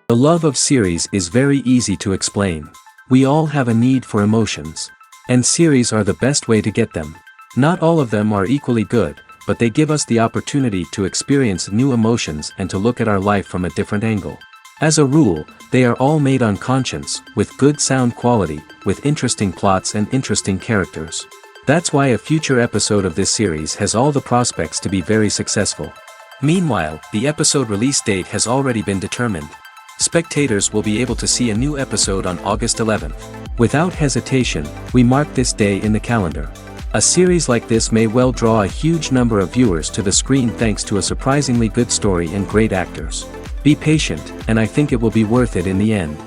The love of series is very easy to explain. We all have a need for emotions. And series are the best way to get them. Not all of them are equally good, but they give us the opportunity to experience new emotions and to look at our life from a different angle. As a rule, they are all made on conscience, with good sound quality, with interesting plots and interesting characters. That's why a future episode of this series has all the prospects to be very successful. Meanwhile, the episode release date has already been determined. Spectators will be able to see a new episode on August 11th. Without hesitation, we mark this day in the calendar. A series like this may well draw a huge number of viewers to the screen thanks to a surprisingly good story and great actors. Be patient, and I think it will be worth it in the end.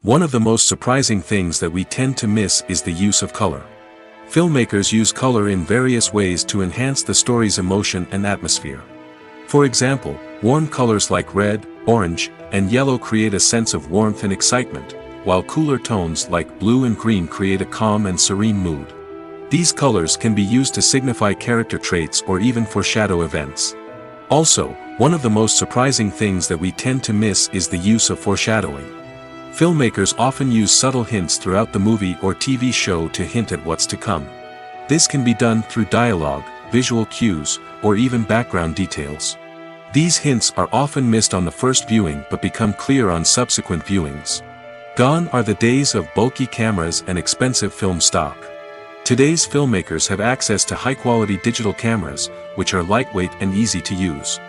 One of the most surprising things that we tend to miss is the use of color. Filmmakers use color in various ways to enhance the story's emotion and atmosphere. For example, warm colors like red, orange, and yellow create a sense of warmth and excitement, while cooler tones like blue and green create a calm and serene mood. These colors can be used to signify character traits or even foreshadow events. Also, one of the most surprising things that we tend to miss is the use of foreshadowing. Filmmakers often use subtle hints throughout the movie or TV show to hint at what's to come. This can be done through dialogue, visual cues, or even background details. These hints are often missed on the first viewing but become clear on subsequent viewings. Gone are the days of bulky cameras and expensive film stock. Today's filmmakers have access to high-quality digital cameras, which are lightweight and easy to use.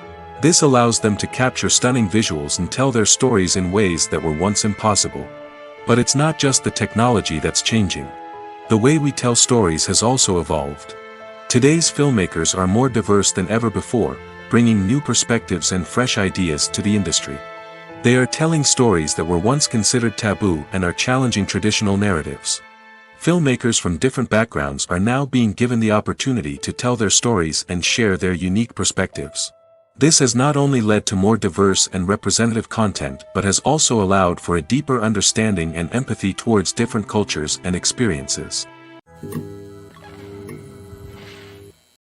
This allows them to capture stunning visuals and tell their stories in ways that were once impossible. But it's not just the technology that's changing. The way we tell stories has also evolved. Today's filmmakers are more diverse than ever before, bringing new perspectives and fresh ideas to the industry. They are telling stories that were once considered taboo and are challenging traditional narratives. Filmmakers from different backgrounds are now being given the opportunity to tell their stories and share their unique perspectives. This has not only led to more diverse and representative content but has also allowed for a deeper understanding and empathy towards different cultures and experiences.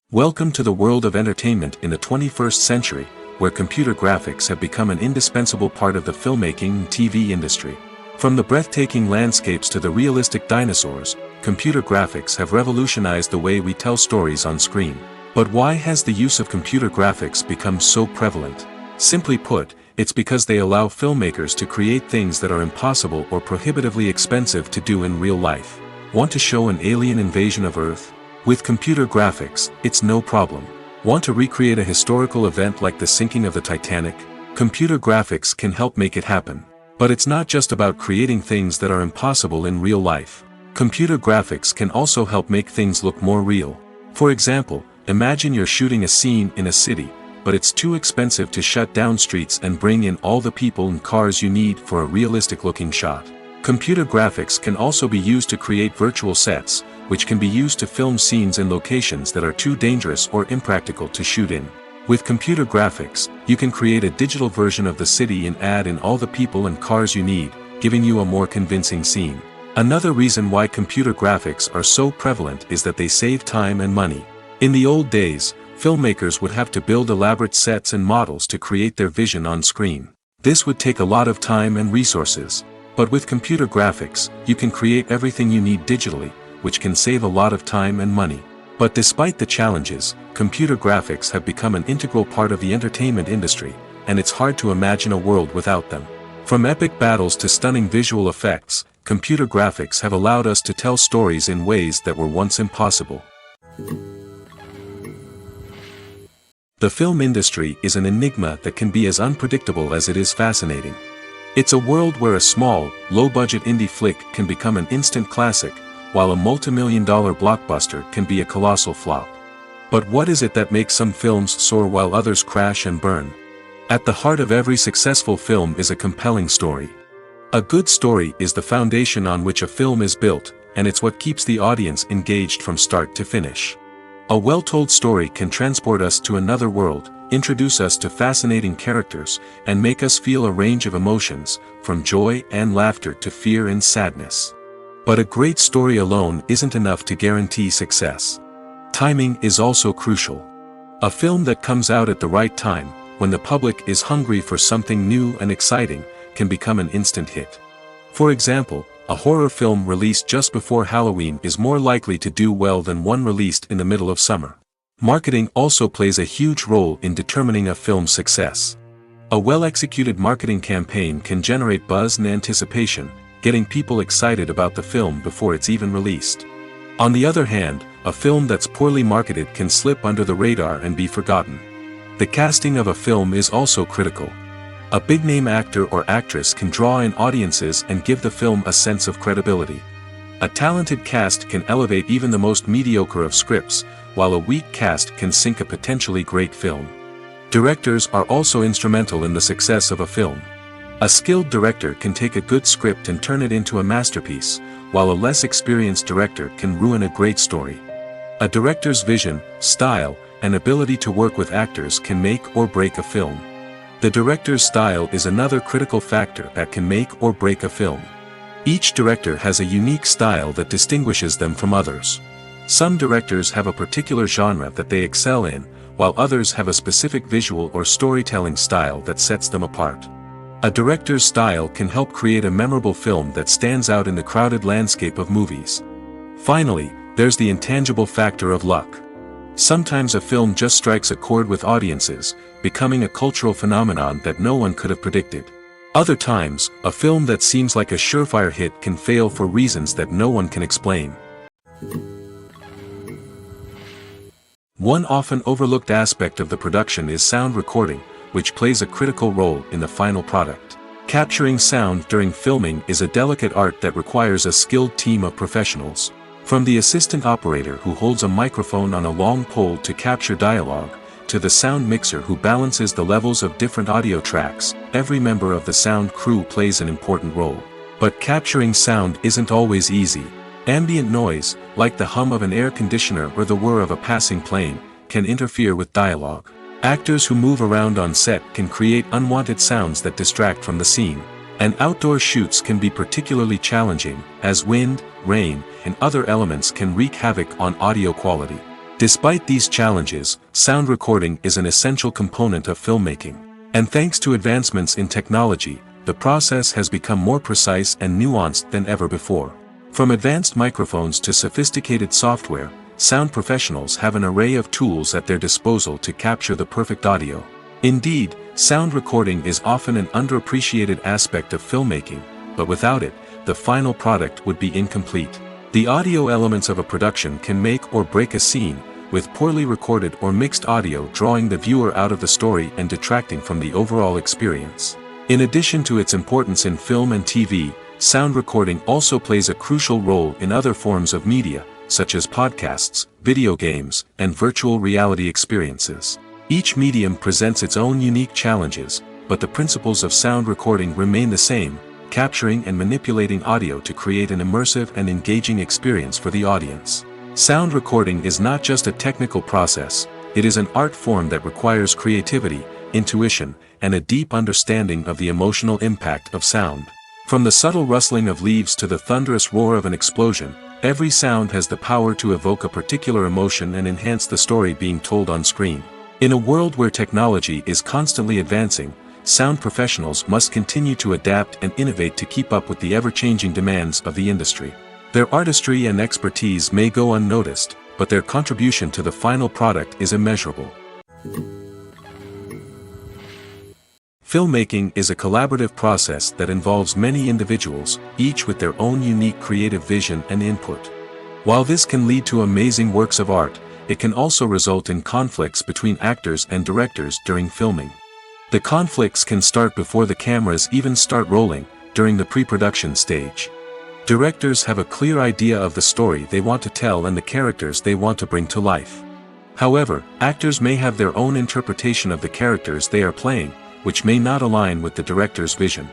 Welcome to the world of entertainment in the 21st century, where computer graphics have become an indispensable part of the filmmaking and TV industry. From the breathtaking landscapes to the realistic dinosaurs, computer graphics have revolutionized the way we tell stories on screen. But why has the use of computer graphics become so prevalent? Simply put, it's because they allow filmmakers to create things that are impossible or prohibitively expensive to do in real life. Want to show an alien invasion of Earth? With computer graphics, it's no problem. Want to recreate a historical event like the sinking of the Titanic? Computer graphics can help make it happen. But it's not just about creating things that are impossible in real life. Computer graphics can also help make things look more real. For example, imagine you're shooting a scene in a city, but it's too expensive to shut down streets and bring in all the people and cars you need for a realistic-looking shot. Computer graphics can also be used to create virtual sets, which can be used to film scenes in locations that are too dangerous or impractical to shoot in. With computer graphics, you can create a digital version of the city and add in all the people and cars you need, giving you a more convincing scene. Another reason why computer graphics are so prevalent is that they save time and money. In the old days, filmmakers would have to build elaborate sets and models to create their vision on screen. This would take a lot of time and resources. But with computer graphics, you can create everything you need digitally, which can save a lot of time and money. But despite the challenges, computer graphics have become an integral part of the entertainment industry, and it's hard to imagine a world without them. From epic battles to stunning visual effects, computer graphics have allowed us to tell stories in ways that were once impossible. The film industry is an enigma that can be as unpredictable as it is fascinating. It's a world where a small, low-budget indie flick can become an instant classic, while a multi-million-dollar blockbuster can be a colossal flop. But what is it that makes some films soar while others crash and burn? At the heart of every successful film is a compelling story. A good story is the foundation on which a film is built, and it's what keeps the audience engaged from start to finish. A well-told story can transport us to another world, introduce us to fascinating characters, and make us feel a range of emotions, from joy and laughter to fear and sadness. But a great story alone isn't enough to guarantee success. Timing is also crucial. A film that comes out at the right time, when the public is hungry for something new and exciting, can become an instant hit. For example, a horror film released just before Halloween is more likely to do well than one released in the middle of summer. Marketing also plays a huge role in determining a film's success. A well-executed marketing campaign can generate buzz and anticipation, getting people excited about the film before it's even released. On the other hand, a film that's poorly marketed can slip under the radar and be forgotten. The casting of a film is also critical. A big-name actor or actress can draw in audiences and give the film a sense of credibility. A talented cast can elevate even the most mediocre of scripts, while a weak cast can sink a potentially great film. Directors are also instrumental in the success of a film. A skilled director can take a good script and turn it into a masterpiece, while a less experienced director can ruin a great story. A director's vision, style, and ability to work with actors can make or break a film. The director's style is another critical factor that can make or break a film. Each director has a unique style that distinguishes them from others. Some directors have a particular genre that they excel in, while others have a specific visual or storytelling style that sets them apart. A director's style can help create a memorable film that stands out in the crowded landscape of movies. Finally, there's the intangible factor of luck. Sometimes a film just strikes a chord with audiences, becoming a cultural phenomenon that no one could have predicted. Other times, a film that seems like a surefire hit can fail for reasons that no one can explain. One often overlooked aspect of the production is sound recording, which plays a critical role in the final product. Capturing sound during filming is a delicate art that requires a skilled team of professionals. From the assistant operator who holds a microphone on a long pole to capture dialogue, to the sound mixer who balances the levels of different audio tracks, every member of the sound crew plays an important role. But capturing sound isn't always easy. Ambient noise, like the hum of an air conditioner or the whir of a passing plane, can interfere with dialogue. Actors who move around on set can create unwanted sounds that distract from the scene. And outdoor shoots can be particularly challenging, as wind, rain, and other elements can wreak havoc on audio quality. Despite these challenges, sound recording is an essential component of filmmaking. And thanks to advancements in technology, the process has become more precise and nuanced than ever before. From advanced microphones to sophisticated software, sound professionals have an array of tools at their disposal to capture the perfect audio. Indeed, sound recording is often an underappreciated aspect of filmmaking, but without it, the final product would be incomplete. The audio elements of a production can make or break a scene, with poorly recorded or mixed audio drawing the viewer out of the story and detracting from the overall experience. In addition to its importance in film and TV, sound recording also plays a crucial role in other forms of media, such as podcasts, video games, and virtual reality experiences. Each medium presents its own unique challenges, but the principles of sound recording remain the same, capturing and manipulating audio to create an immersive and engaging experience for the audience. Sound recording is not just a technical process, it is an art form that requires creativity, intuition, and a deep understanding of the emotional impact of sound. From the subtle rustling of leaves to the thunderous roar of an explosion, every sound has the power to evoke a particular emotion and enhance the story being told on screen. In a world where technology is constantly advancing, sound professionals must continue to adapt and innovate to keep up with the ever-changing demands of the industry. Their artistry and expertise may go unnoticed, but their contribution to the final product is immeasurable. Filmmaking is a collaborative process that involves many individuals, each with their own unique creative vision and input. While this can lead to amazing works of art, it can also result in conflicts between actors and directors during filming. The conflicts can start before the cameras even start rolling, during the pre-production stage. Directors have a clear idea of the story they want to tell and the characters they want to bring to life. However, actors may have their own interpretation of the characters they are playing, which may not align with the director's vision.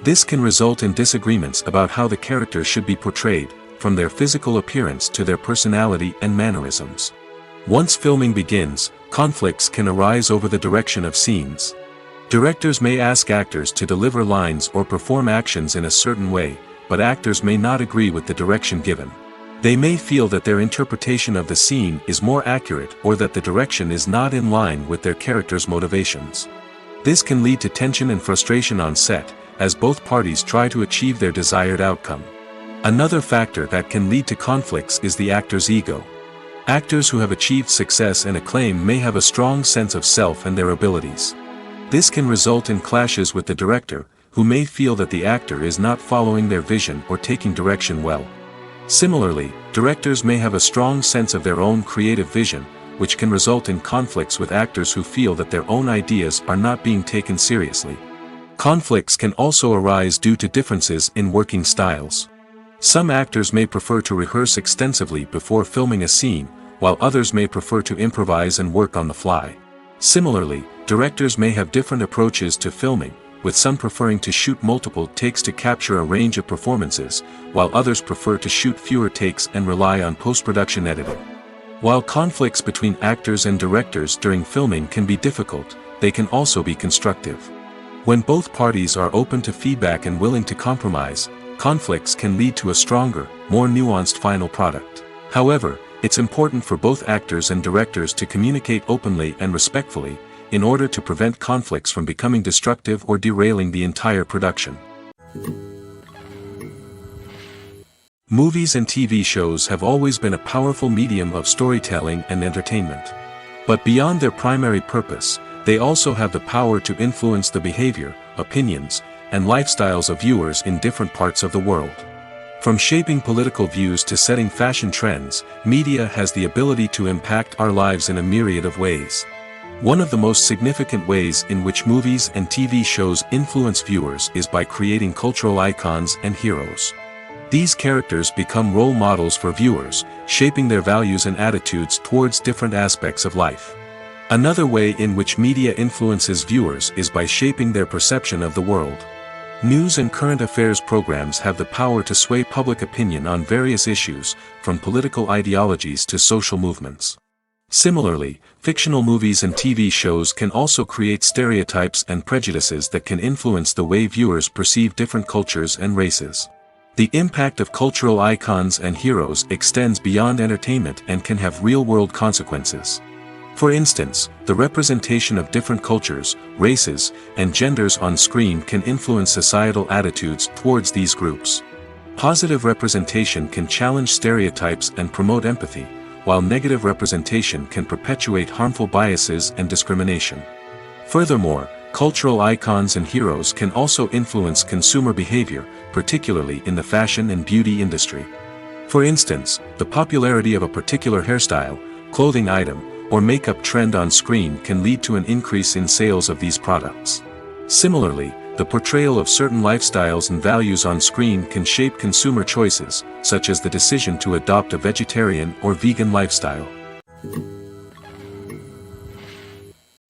This can result in disagreements about how the characters should be portrayed, from their physical appearance to their personality and mannerisms. Once filming begins, conflicts can arise over the direction of scenes. Directors may ask actors to deliver lines or perform actions in a certain way, but actors may not agree with the direction given. They may feel that their interpretation of the scene is more accurate or that the direction is not in line with their character's motivations. This can lead to tension and frustration on set, as both parties try to achieve their desired outcome. Another factor that can lead to conflicts is the actor's ego. Actors who have achieved success and acclaim may have a strong sense of self and their abilities. This can result in clashes with the director, who may feel that the actor is not following their vision or taking direction well. Similarly, directors may have a strong sense of their own creative vision, which can result in conflicts with actors who feel that their own ideas are not being taken seriously. Conflicts can also arise due to differences in working styles. Some actors may prefer to rehearse extensively before filming a scene, while others may prefer to improvise and work on the fly. Similarly, directors may have different approaches to filming, with some preferring to shoot multiple takes to capture a range of performances, while others prefer to shoot fewer takes and rely on post-production editing. While conflicts between actors and directors during filming can be difficult, they can also be constructive. When both parties are open to feedback and willing to compromise, conflicts can lead to a stronger, more nuanced final product. However, it's important for both actors and directors to communicate openly and respectfully, in order to prevent conflicts from becoming destructive or derailing the entire production. Movies and TV shows have always been a powerful medium of storytelling and entertainment. But beyond their primary purpose, they also have the power to influence the behavior, opinions, and lifestyles of viewers in different parts of the world. From shaping political views to setting fashion trends, media has the ability to impact our lives in a myriad of ways. One of the most significant ways in which movies and TV shows influence viewers is by creating cultural icons and heroes. These characters become role models for viewers, shaping their values and attitudes towards different aspects of life. Another way in which media influences viewers is by shaping their perception of the world. News and current affairs programs have the power to sway public opinion on various issues, from political ideologies to social movements. Similarly, fictional movies and TV shows can also create stereotypes and prejudices that can influence the way viewers perceive different cultures and races. The impact of cultural icons and heroes extends beyond entertainment and can have real-world consequences. For instance, the representation of different cultures, races, and genders on screen can influence societal attitudes towards these groups. Positive representation can challenge stereotypes and promote empathy, while negative representation can perpetuate harmful biases and discrimination. Furthermore, cultural icons and heroes can also influence consumer behavior, particularly in the fashion and beauty industry. For instance, the popularity of a particular hairstyle, clothing item, or makeup trend on screen can lead to an increase in sales of these products. Similarly, the portrayal of certain lifestyles and values on screen can shape consumer choices, such as the decision to adopt a vegetarian or vegan lifestyle.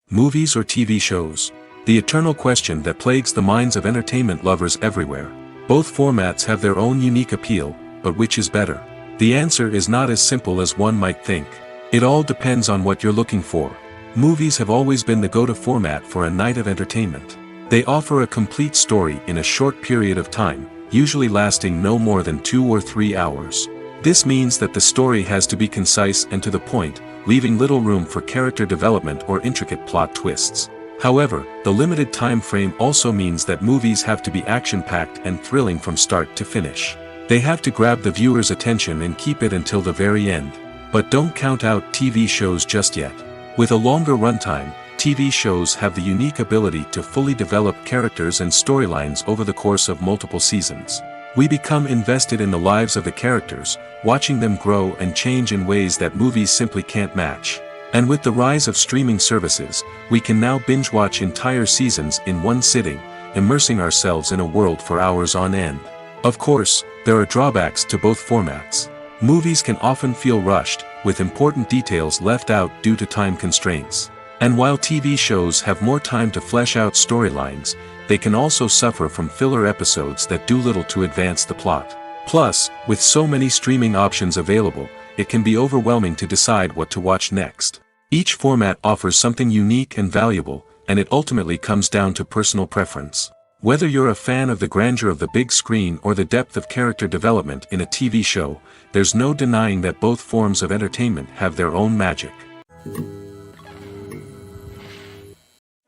Movies or TV shows? The eternal question that plagues the minds of entertainment lovers everywhere. Both formats have their own unique appeal, but which is better? The answer is not as simple as one might think. It all depends on what you're looking for. Movies have always been the go-to format for a night of entertainment. They offer a complete story in a short period of time, usually lasting no more than 2 or 3 hours. This means that the story has to be concise and to the point, leaving little room for character development or intricate plot twists. However, the limited time frame also means that movies have to be action-packed and thrilling from start to finish. They have to grab the viewer's attention and keep it until the very end. But don't count out TV shows just yet. With a longer runtime, TV shows have the unique ability to fully develop characters and storylines over the course of multiple seasons. We become invested in the lives of the characters, watching them grow and change in ways that movies simply can't match. And with the rise of streaming services, we can now binge-watch entire seasons in one sitting, immersing ourselves in a world for hours on end. Of course, there are drawbacks to both formats. Movies can often feel rushed, with important details left out due to time constraints. And while TV shows have more time to flesh out storylines, they can also suffer from filler episodes that do little to advance the plot. Plus, with so many streaming options available, it can be overwhelming to decide what to watch next. Each format offers something unique and valuable, and it ultimately comes down to personal preference. Whether you're a fan of the grandeur of the big screen or the depth of character development in a TV show, there's no denying that both forms of entertainment have their own magic.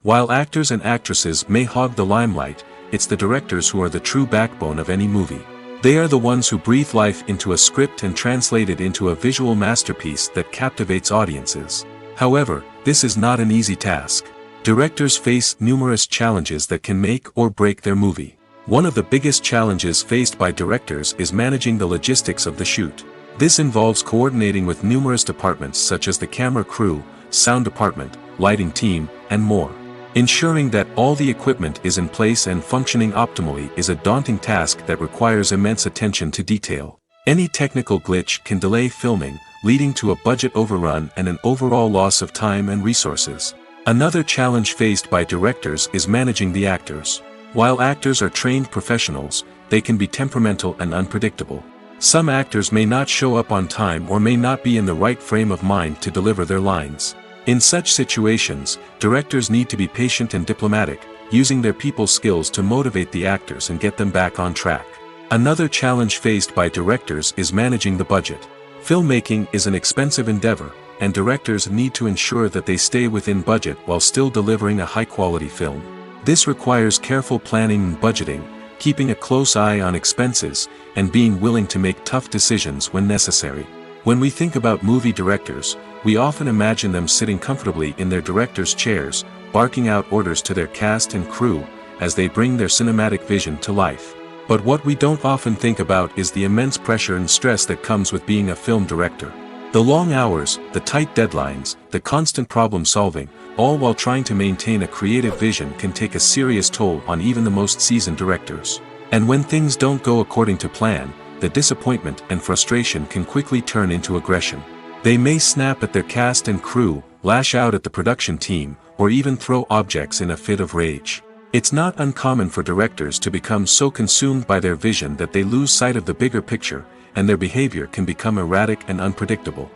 While actors and actresses may hog the limelight, it's the directors who are the true backbone of any movie. They are the ones who breathe life into a script and translate it into a visual masterpiece that captivates audiences. However, this is not an easy task. Directors face numerous challenges that can make or break their movie. One of the biggest challenges faced by directors is managing the logistics of the shoot. This involves coordinating with numerous departments such as the camera crew, sound department, lighting team, and more. Ensuring that all the equipment is in place and functioning optimally is a daunting task that requires immense attention to detail. Any technical glitch can delay filming, leading to a budget overrun and an overall loss of time and resources. Another challenge faced by directors is managing the actors. While actors are trained professionals, they can be temperamental and unpredictable. Some actors may not show up on time or may not be in the right frame of mind to deliver their lines. In such situations, directors need to be patient and diplomatic, using their people skills to motivate the actors and get them back on track. Another challenge faced by directors is managing the budget. Filmmaking is an expensive endeavor, and directors need to ensure that they stay within budget while still delivering a high-quality film. This requires careful planning and budgeting, keeping a close eye on expenses, and being willing to make tough decisions when necessary. When we think about movie directors, we often imagine them sitting comfortably in their director's chairs, barking out orders to their cast and crew, as they bring their cinematic vision to life. But what we don't often think about is the immense pressure and stress that comes with being a film director. The long hours, the tight deadlines, the constant problem solving, all while trying to maintain a creative vision can take a serious toll on even the most seasoned directors. And when things don't go according to plan, the disappointment and frustration can quickly turn into aggression. They may snap at their cast and crew, lash out at the production team, or even throw objects in a fit of rage. It's not uncommon for directors to become so consumed by their vision that they lose sight of the bigger picture, and their behavior can become erratic and unpredictable.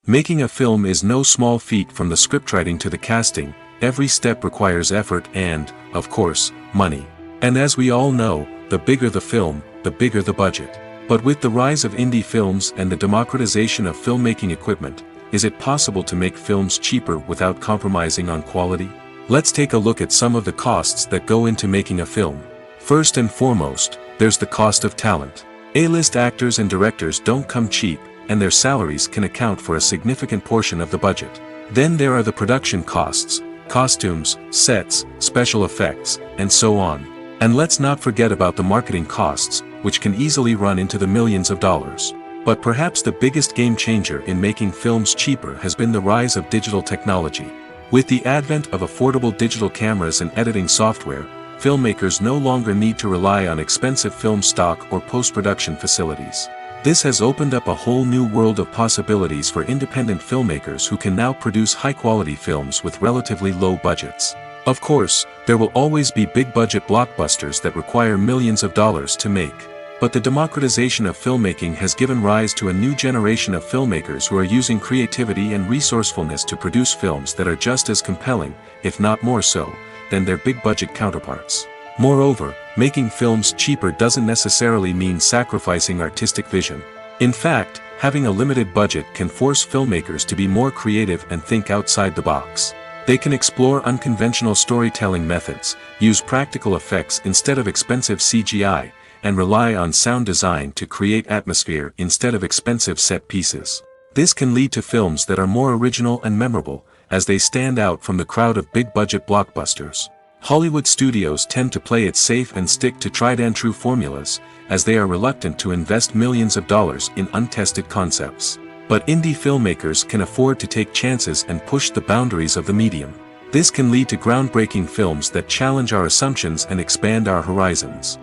Making a film is no small feat. From the scriptwriting to the casting, every step requires effort and, of course, money. And as we all know, the bigger the film, the bigger the budget. But with the rise of indie films and the democratization of filmmaking equipment, is it possible to make films cheaper without compromising on quality? Let's take a look at some of the costs that go into making a film. First and foremost, there's the cost of talent. A-list actors and directors don't come cheap, and their salaries can account for a significant portion of the budget. Then there are the production costs, costumes, sets, special effects, and so on. And let's not forget about the marketing costs, which can easily run into the millions of dollars. But perhaps the biggest game changer in making films cheaper has been the rise of digital technology. With the advent of affordable digital cameras and editing software, filmmakers no longer need to rely on expensive film stock or post-production facilities. This has opened up a whole new world of possibilities for independent filmmakers who can now produce high-quality films with relatively low budgets. Of course, there will always be big-budget blockbusters that require millions of dollars to make. But the democratization of filmmaking has given rise to a new generation of filmmakers who are using creativity and resourcefulness to produce films that are just as compelling, if not more so, than their big-budget counterparts. Moreover, making films cheaper doesn't necessarily mean sacrificing artistic vision. In fact, having a limited budget can force filmmakers to be more creative and think outside the box. They can explore unconventional storytelling methods, use practical effects instead of expensive CGI, and rely on sound design to create atmosphere instead of expensive set pieces. This can lead to films that are more original and memorable, as they stand out from the crowd of big-budget blockbusters. Hollywood studios tend to play it safe and stick to tried-and-true formulas, as they are reluctant to invest millions of dollars in untested concepts. But indie filmmakers can afford to take chances and push the boundaries of the medium. This can lead to groundbreaking films that challenge our assumptions and expand our horizons.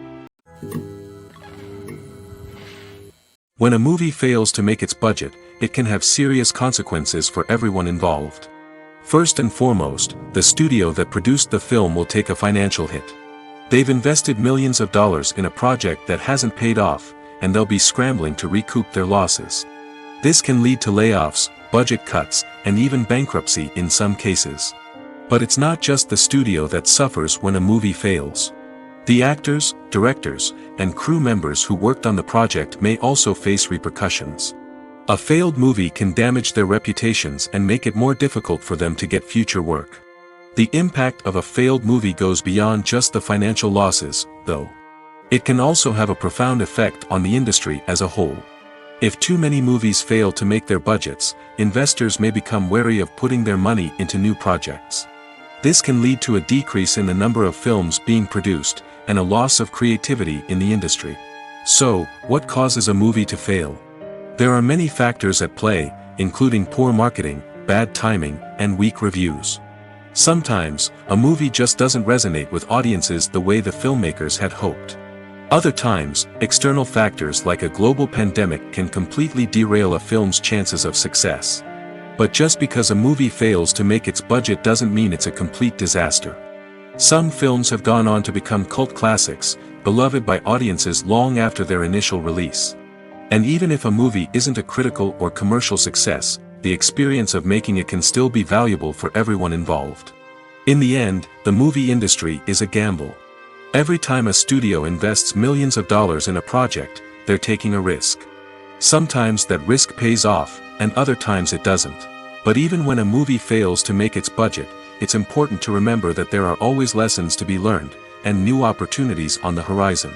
When a movie fails to make its budget, it can have serious consequences for everyone involved. First and foremost, the studio that produced the film will take a financial hit. They've invested millions of dollars in a project that hasn't paid off, and they'll be scrambling to recoup their losses. This can lead to layoffs, budget cuts, and even bankruptcy in some cases. But it's not just the studio that suffers when a movie fails. The actors, directors, and crew members who worked on the project may also face repercussions. A failed movie can damage their reputations and make it more difficult for them to get future work. The impact of a failed movie goes beyond just the financial losses, though. It can also have a profound effect on the industry as a whole. If too many movies fail to make their budgets, investors may become wary of putting their money into new projects. This can lead to a decrease in the number of films being produced, and a loss of creativity in the industry. So, what causes a movie to fail? There are many factors at play, including poor marketing, bad timing, and weak reviews. Sometimes, a movie just doesn't resonate with audiences the way the filmmakers had hoped. Other times, external factors like a global pandemic can completely derail a film's chances of success. But just because a movie fails to make its budget doesn't mean it's a complete disaster. Some films have gone on to become cult classics, beloved by audiences long after their initial release. And even if a movie isn't a critical or commercial success, the experience of making it can still be valuable for everyone involved. In the end, the movie industry is a gamble. Every time a studio invests millions of dollars in a project, they're taking a risk. Sometimes that risk pays off, and other times it doesn't. But even when a movie fails to make its budget, it's important to remember that there are always lessons to be learned, and new opportunities on the horizon.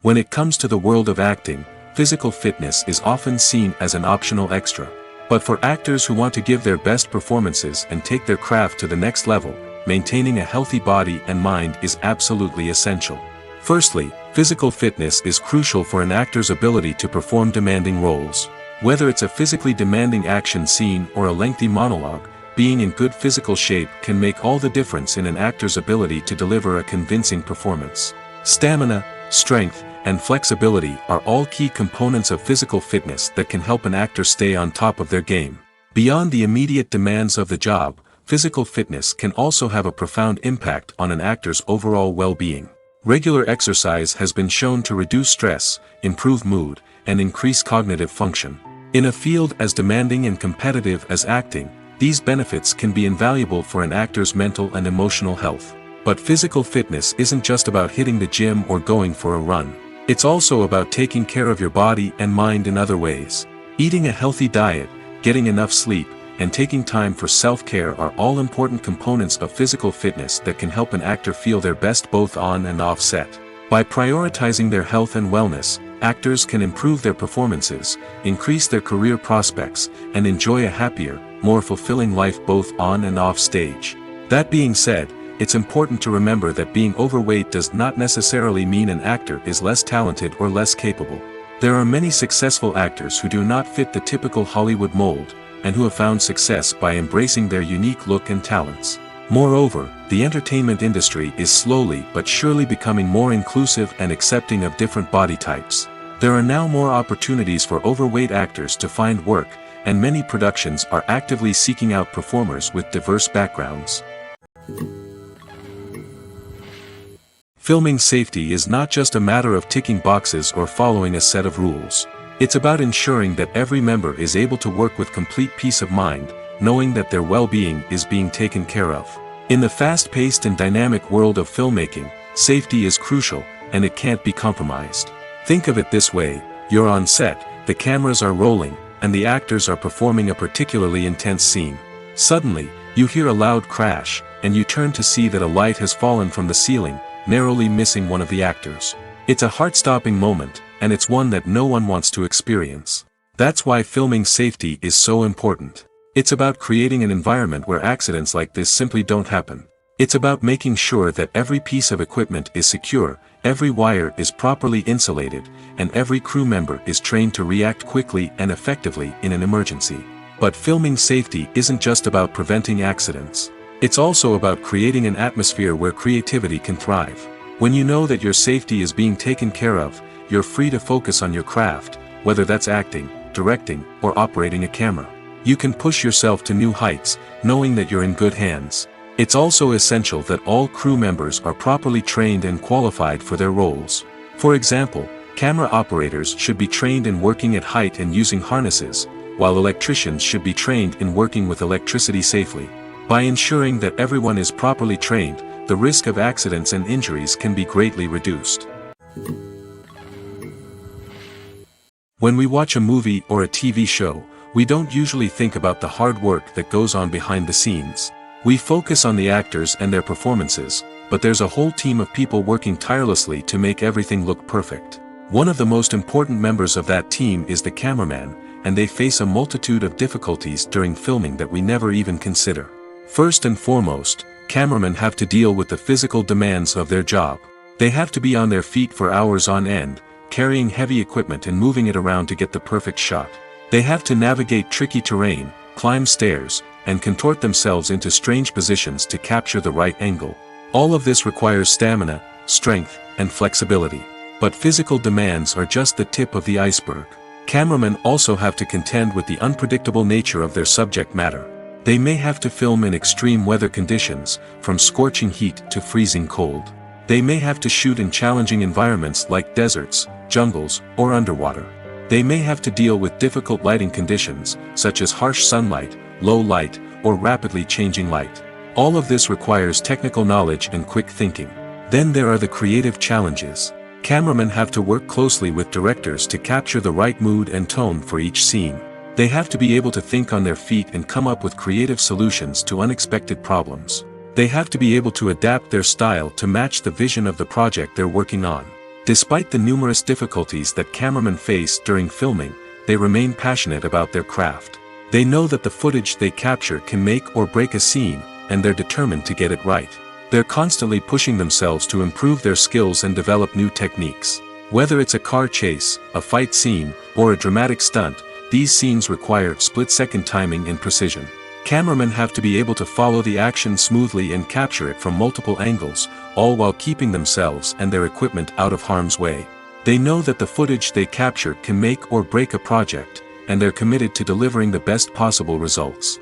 When it comes to the world of acting, physical fitness is often seen as an optional extra. But for actors who want to give their best performances and take their craft to the next level, maintaining a healthy body and mind is absolutely essential. Firstly, physical fitness is crucial for an actor's ability to perform demanding roles. Whether it's a physically demanding action scene or a lengthy monologue, being in good physical shape can make all the difference in an actor's ability to deliver a convincing performance. Stamina, strength, and flexibility are all key components of physical fitness that can help an actor stay on top of their game. Beyond the immediate demands of the job, physical fitness can also have a profound impact on an actor's overall well-being. Regular exercise has been shown to reduce stress, improve mood, and increase cognitive function. In a field as demanding and competitive as acting, these benefits can be invaluable for an actor's mental and emotional health. But physical fitness isn't just about hitting the gym or going for a run. It's also about taking care of your body and mind in other ways. Eating a healthy diet, getting enough sleep, and taking time for self-care are all important components of physical fitness that can help an actor feel their best both on and off set. By prioritizing their health and wellness, actors can improve their performances, increase their career prospects, and enjoy a happier, more fulfilling life both on and off stage. That being said, it's important to remember that being overweight does not necessarily mean an actor is less talented or less capable. There are many successful actors who do not fit the typical Hollywood mold, and who have found success by embracing their unique look and talents. Moreover, the entertainment industry is slowly but surely becoming more inclusive and accepting of different body types. There are now more opportunities for overweight actors to find work, and many productions are actively seeking out performers with diverse backgrounds. Filming safety is not just a matter of ticking boxes or following a set of rules. It's about ensuring that every member is able to work with complete peace of mind, knowing that their well-being is being taken care of. In the fast-paced and dynamic world of filmmaking, safety is crucial, and it can't be compromised. Think of it this way: you're on set, the cameras are rolling, and the actors are performing a particularly intense scene. Suddenly, you hear a loud crash, and you turn to see that a light has fallen from the ceiling, narrowly missing one of the actors. It's a heart-stopping moment, and it's one that no one wants to experience. That's why filming safety is so important. It's about creating an environment where accidents like this simply don't happen. It's about making sure that every piece of equipment is secure, every wire is properly insulated, and every crew member is trained to react quickly and effectively in an emergency. But filming safety isn't just about preventing accidents. It's also about creating an atmosphere where creativity can thrive. When you know that your safety is being taken care of, you're free to focus on your craft, whether that's acting, directing, or operating a camera. You can push yourself to new heights, knowing that you're in good hands. It's also essential that all crew members are properly trained and qualified for their roles. For example, camera operators should be trained in working at height and using harnesses, while electricians should be trained in working with electricity safely. By ensuring that everyone is properly trained, the risk of accidents and injuries can be greatly reduced. When we watch a movie or a TV show, we don't usually think about the hard work that goes on behind the scenes. We focus on the actors and their performances, but there's a whole team of people working tirelessly to make everything look perfect. One of the most important members of that team is the cameraman, and they face a multitude of difficulties during filming that we never even consider. First and foremost, cameramen have to deal with the physical demands of their job. They have to be on their feet for hours on end, carrying heavy equipment and moving it around to get the perfect shot. They have to navigate tricky terrain, climb stairs, and contort themselves into strange positions to capture the right angle. All of this requires stamina, strength, and flexibility. But physical demands are just the tip of the iceberg. Cameramen also have to contend with the unpredictable nature of their subject matter. They may have to film in extreme weather conditions, from scorching heat to freezing cold. They may have to shoot in challenging environments like deserts, jungles, or underwater. They may have to deal with difficult lighting conditions, such as harsh sunlight, low light, or rapidly changing light. All of this requires technical knowledge and quick thinking. Then there are the creative challenges. Cameramen have to work closely with directors to capture the right mood and tone for each scene. They have to be able to think on their feet and come up with creative solutions to unexpected problems. They have to be able to adapt their style to match the vision of the project they're working on. Despite the numerous difficulties that cameramen face during filming, they remain passionate about their craft. They know that the footage they capture can make or break a scene, and they're determined to get it right. They're constantly pushing themselves to improve their skills and develop new techniques. Whether it's a car chase, a fight scene, or a dramatic stunt, these scenes require split-second timing and precision. Cameramen have to be able to follow the action smoothly and capture it from multiple angles, all while keeping themselves and their equipment out of harm's way. They know that the footage they capture can make or break a project, and they're committed to delivering the best possible results.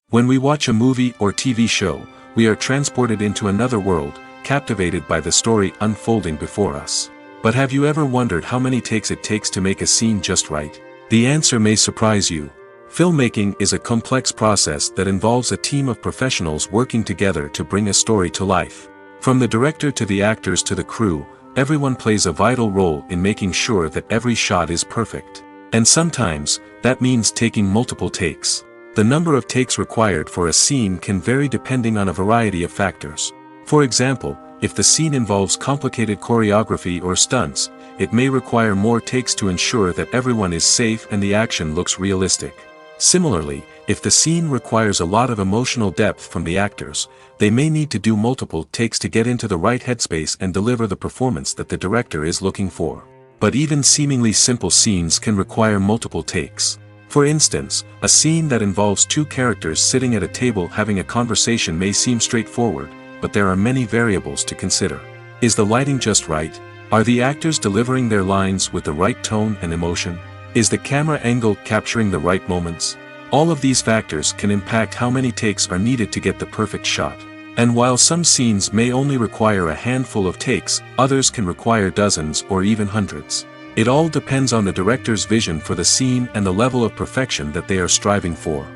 When we watch a movie or TV show, we are transported into another world, captivated by the story unfolding before us. But have you ever wondered how many takes it takes to make a scene just right? The answer may surprise you. Filmmaking is a complex process that involves a team of professionals working together to bring a story to life. From the director to the actors to the crew, everyone plays a vital role in making sure that every shot is perfect. And sometimes, that means taking multiple takes. The number of takes required for a scene can vary depending on a variety of factors. For example, if the scene involves complicated choreography or stunts, it may require more takes to ensure that everyone is safe and the action looks realistic. Similarly, if the scene requires a lot of emotional depth from the actors, they may need to do multiple takes to get into the right headspace and deliver the performance that the director is looking for. But even seemingly simple scenes can require multiple takes. For instance, a scene that involves two characters sitting at a table having a conversation may seem straightforward, but there are many variables to consider. Is the lighting just right? Are the actors delivering their lines with the right tone and emotion? Is the camera angle capturing the right moments? All of these factors can impact how many takes are needed to get the perfect shot. And while some scenes may only require a handful of takes, others can require dozens or even hundreds. It all depends on the director's vision for the scene and the level of perfection that they are striving for.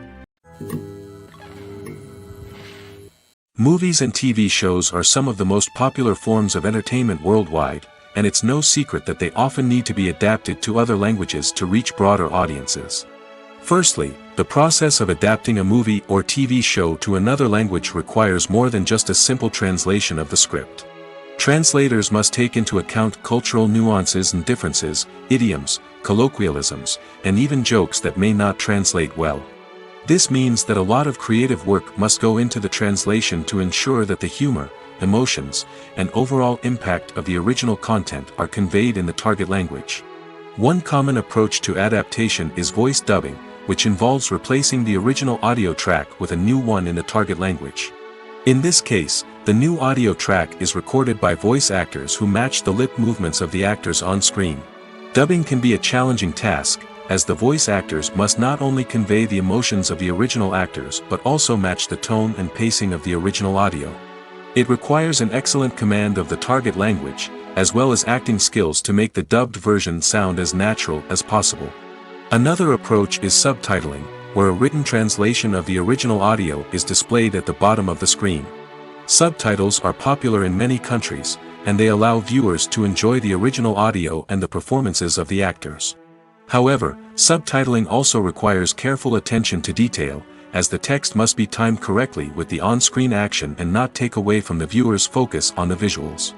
Movies and TV shows are some of the most popular forms of entertainment worldwide, and it's no secret that they often need to be adapted to other languages to reach broader audiences. Firstly, the process of adapting a movie or TV show to another language requires more than just a simple translation of the script. Translators must take into account cultural nuances and differences, idioms, colloquialisms, and even jokes that may not translate well. This means that a lot of creative work must go into the translation to ensure that the humor, emotions, and overall impact of the original content are conveyed in the target language. One common approach to adaptation is voice dubbing, which involves replacing the original audio track with a new one in the target language. In this case, the new audio track is recorded by voice actors who match the lip movements of the actors on screen. Dubbing can be a challenging task, as the voice actors must not only convey the emotions of the original actors but also match the tone and pacing of the original audio. It requires an excellent command of the target language, as well as acting skills to make the dubbed version sound as natural as possible. Another approach is subtitling, where a written translation of the original audio is displayed at the bottom of the screen. Subtitles are popular in many countries, and they allow viewers to enjoy the original audio and the performances of the actors. However, subtitling also requires careful attention to detail, as the text must be timed correctly with the on-screen action and not take away from the viewer's focus on the visuals.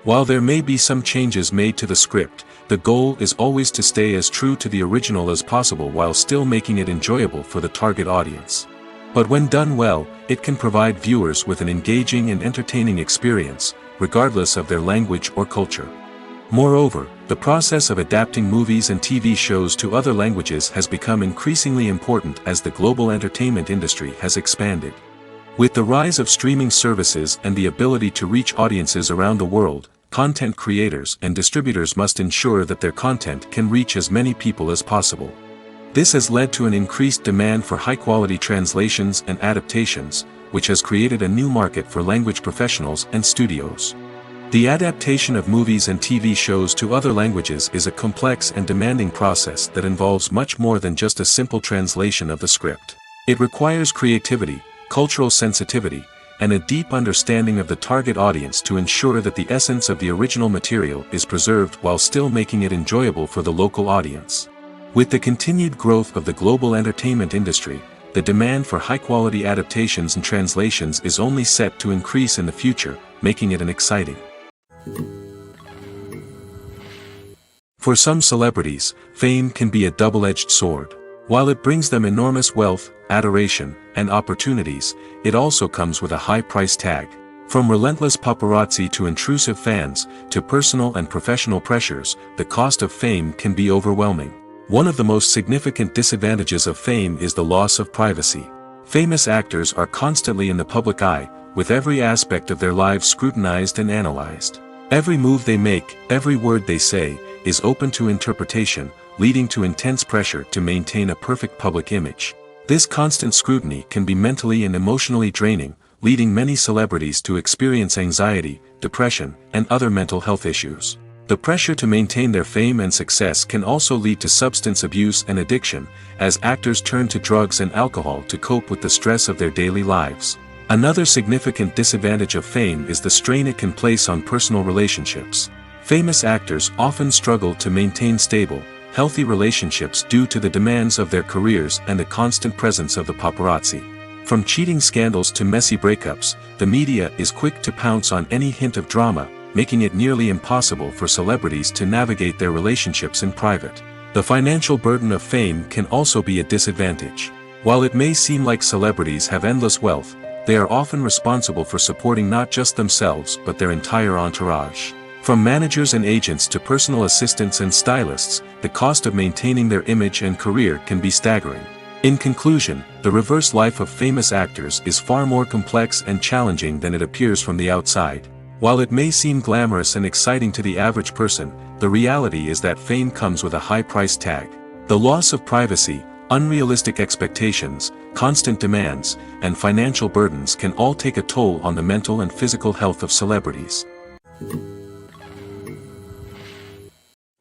While there may be some changes made to the script, the goal is always to stay as true to the original as possible while still making it enjoyable for the target audience. But when done well, it can provide viewers with an engaging and entertaining experience, regardless of their language or culture. Moreover, the process of adapting movies and TV shows to other languages has become increasingly important as the global entertainment industry has expanded. With the rise of streaming services and the ability to reach audiences around the world, content creators and distributors must ensure that their content can reach as many people as possible. This has led to an increased demand for high-quality translations and adaptations, which has created a new market for language professionals and studios. The adaptation of movies and TV shows to other languages is a complex and demanding process that involves much more than just a simple translation of the script. It requires creativity, cultural sensitivity, and a deep understanding of the target audience to ensure that the essence of the original material is preserved while still making it enjoyable for the local audience. With the continued growth of the global entertainment industry, the demand for high-quality adaptations and translations is only set to increase in the future, making it an exciting. For some celebrities, fame can be a double-edged sword. While it brings them enormous wealth, adoration, and opportunities, it also comes with a high price tag. From relentless paparazzi to intrusive fans, to personal and professional pressures, the cost of fame can be overwhelming. One of the most significant disadvantages of fame is the loss of privacy. Famous actors are constantly in the public eye, with every aspect of their lives scrutinized and analyzed. Every move they make, every word they say, is open to interpretation, leading to intense pressure to maintain a perfect public image. This constant scrutiny can be mentally and emotionally draining, leading many celebrities to experience anxiety, depression, and other mental health issues. The pressure to maintain their fame and success can also lead to substance abuse and addiction, as actors turn to drugs and alcohol to cope with the stress of their daily lives. Another significant disadvantage of fame is the strain it can place on personal relationships. Famous actors often struggle to maintain stable, healthy relationships due to the demands of their careers and the constant presence of the paparazzi. From cheating scandals to messy breakups, the media is quick to pounce on any hint of drama, making it nearly impossible for celebrities to navigate their relationships in private. The financial burden of fame can also be a disadvantage. While it may seem like celebrities have endless wealth, they are often responsible for supporting not just themselves but their entire entourage. From managers and agents to personal assistants and stylists, the cost of maintaining their image and career can be staggering. In conclusion, the reverse life of famous actors is far more complex and challenging than it appears from the outside. While it may seem glamorous and exciting to the average person, the reality is that fame comes with a high price tag. The loss of privacy, unrealistic expectations, constant demands, and financial burdens can all take a toll on the mental and physical health of celebrities.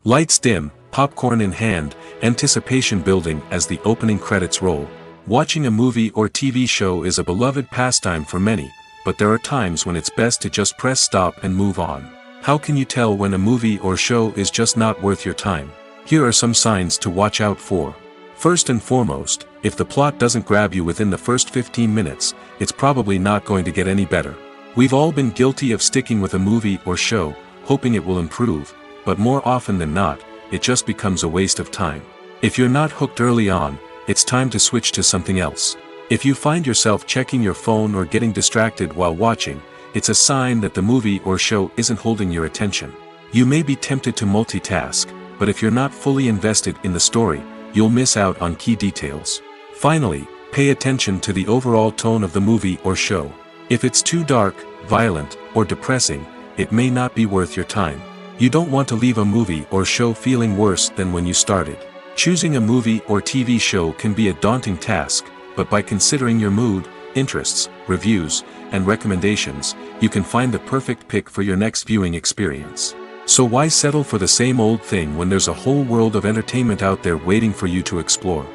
Lights dim, popcorn in hand, anticipation building as the opening credits roll. Watching a movie or TV show is a beloved pastime for many, but there are times when it's best to just press stop and move on. How can you tell when a movie or show is just not worth your time? Here are some signs to watch out for. First and foremost, if the plot doesn't grab you within the first 15 minutes, it's probably not going to get any better. We've all been guilty of sticking with a movie or show, hoping it will improve, but more often than not, it just becomes a waste of time. If you're not hooked early on, it's time to switch to something else. If you find yourself checking your phone or getting distracted while watching, it's a sign that the movie or show isn't holding your attention. You may be tempted to multitask, but if you're not fully invested in the story, you'll miss out on key details. Finally, pay attention to the overall tone of the movie or show. If it's too dark, violent, or depressing, it may not be worth your time. You don't want to leave a movie or show feeling worse than when you started. Choosing a movie or TV show can be a daunting task, but by considering your mood, interests, reviews, and recommendations, you can find the perfect pick for your next viewing experience. So why settle for the same old thing when there's a whole world of entertainment out there waiting for you to explore?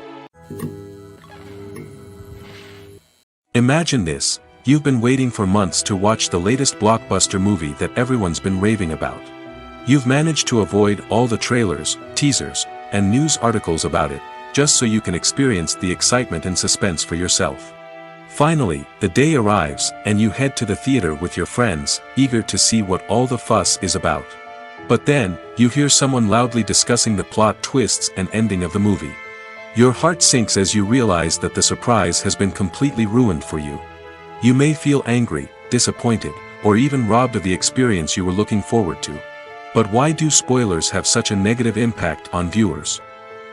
Imagine this. You've been waiting for months to watch the latest blockbuster movie that everyone's been raving about. You've managed to avoid all the trailers, teasers, and news articles about it, just so you can experience the excitement and suspense for yourself. Finally, the day arrives, and you head to the theater with your friends, eager to see what all the fuss is about. But then, you hear someone loudly discussing the plot twists and ending of the movie. Your heart sinks as you realize that the surprise has been completely ruined for you. You may feel angry, disappointed, or even robbed of the experience you were looking forward to. But why do spoilers have such a negative impact on viewers?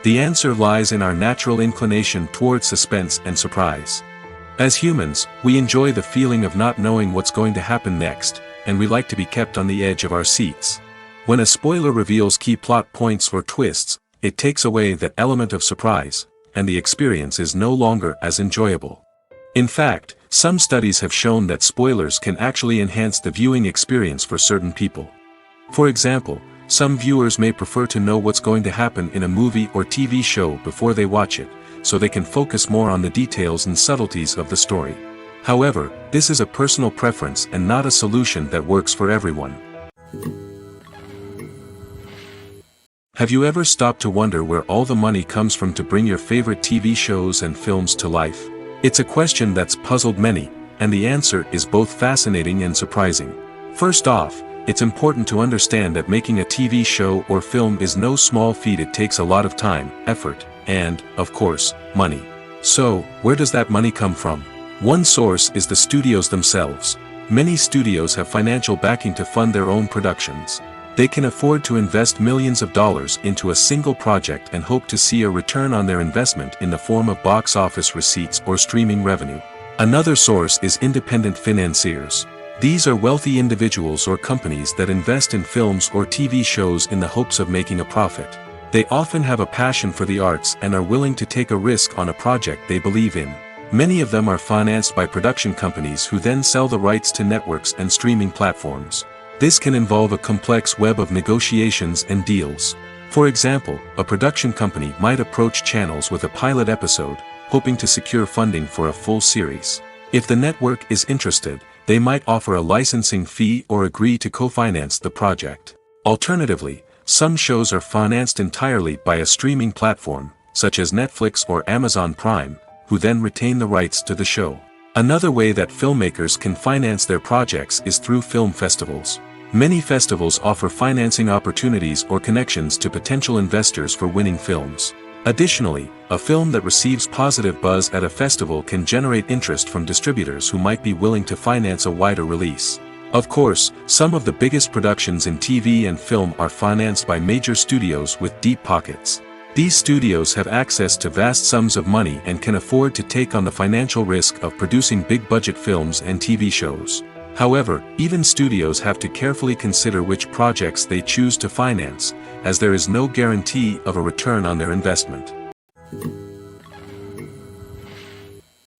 The answer lies in our natural inclination towards suspense and surprise. As humans, we enjoy the feeling of not knowing what's going to happen next, and we like to be kept on the edge of our seats. When a spoiler reveals key plot points or twists, it takes away that element of surprise, and the experience is no longer as enjoyable. In fact, some studies have shown that spoilers can actually enhance the viewing experience for certain people. For example, some viewers may prefer to know what's going to happen in a movie or TV show before they watch it, so they can focus more on the details and subtleties of the story. However, this is a personal preference and not a solution that works for everyone. Have you ever stopped to wonder where all the money comes from to bring your favorite TV shows and films to life? It's a question that's puzzled many, and the answer is both fascinating and surprising. First off, it's important to understand that making a TV show or film is no small feat. It takes a lot of time, effort, and, of course, money. So, where does that money come from? One source is the studios themselves. Many studios have financial backing to fund their own productions. They can afford to invest millions of dollars into a single project and hope to see a return on their investment in the form of box office receipts or streaming revenue. Another source is independent financiers. These are wealthy individuals or companies that invest in films or TV shows in the hopes of making a profit. They often have a passion for the arts and are willing to take a risk on a project they believe in. Many of them are financed by production companies who then sell the rights to networks and streaming platforms. This can involve a complex web of negotiations and deals. For example, a production company might approach channels with a pilot episode, hoping to secure funding for a full series. If the network is interested, they might offer a licensing fee or agree to co-finance the project. Alternatively, some shows are financed entirely by a streaming platform, such as Netflix or Amazon Prime, who then retain the rights to the show. Another way that filmmakers can finance their projects is through film festivals. Many festivals offer financing opportunities or connections to potential investors for winning films. Additionally, a film that receives positive buzz at a festival can generate interest from distributors who might be willing to finance a wider release. Of course, some of the biggest productions in TV and film are financed by major studios with deep pockets. These studios have access to vast sums of money and can afford to take on the financial risk of producing big-budget films and TV shows. However, even studios have to carefully consider which projects they choose to finance, as there is no guarantee of a return on their investment.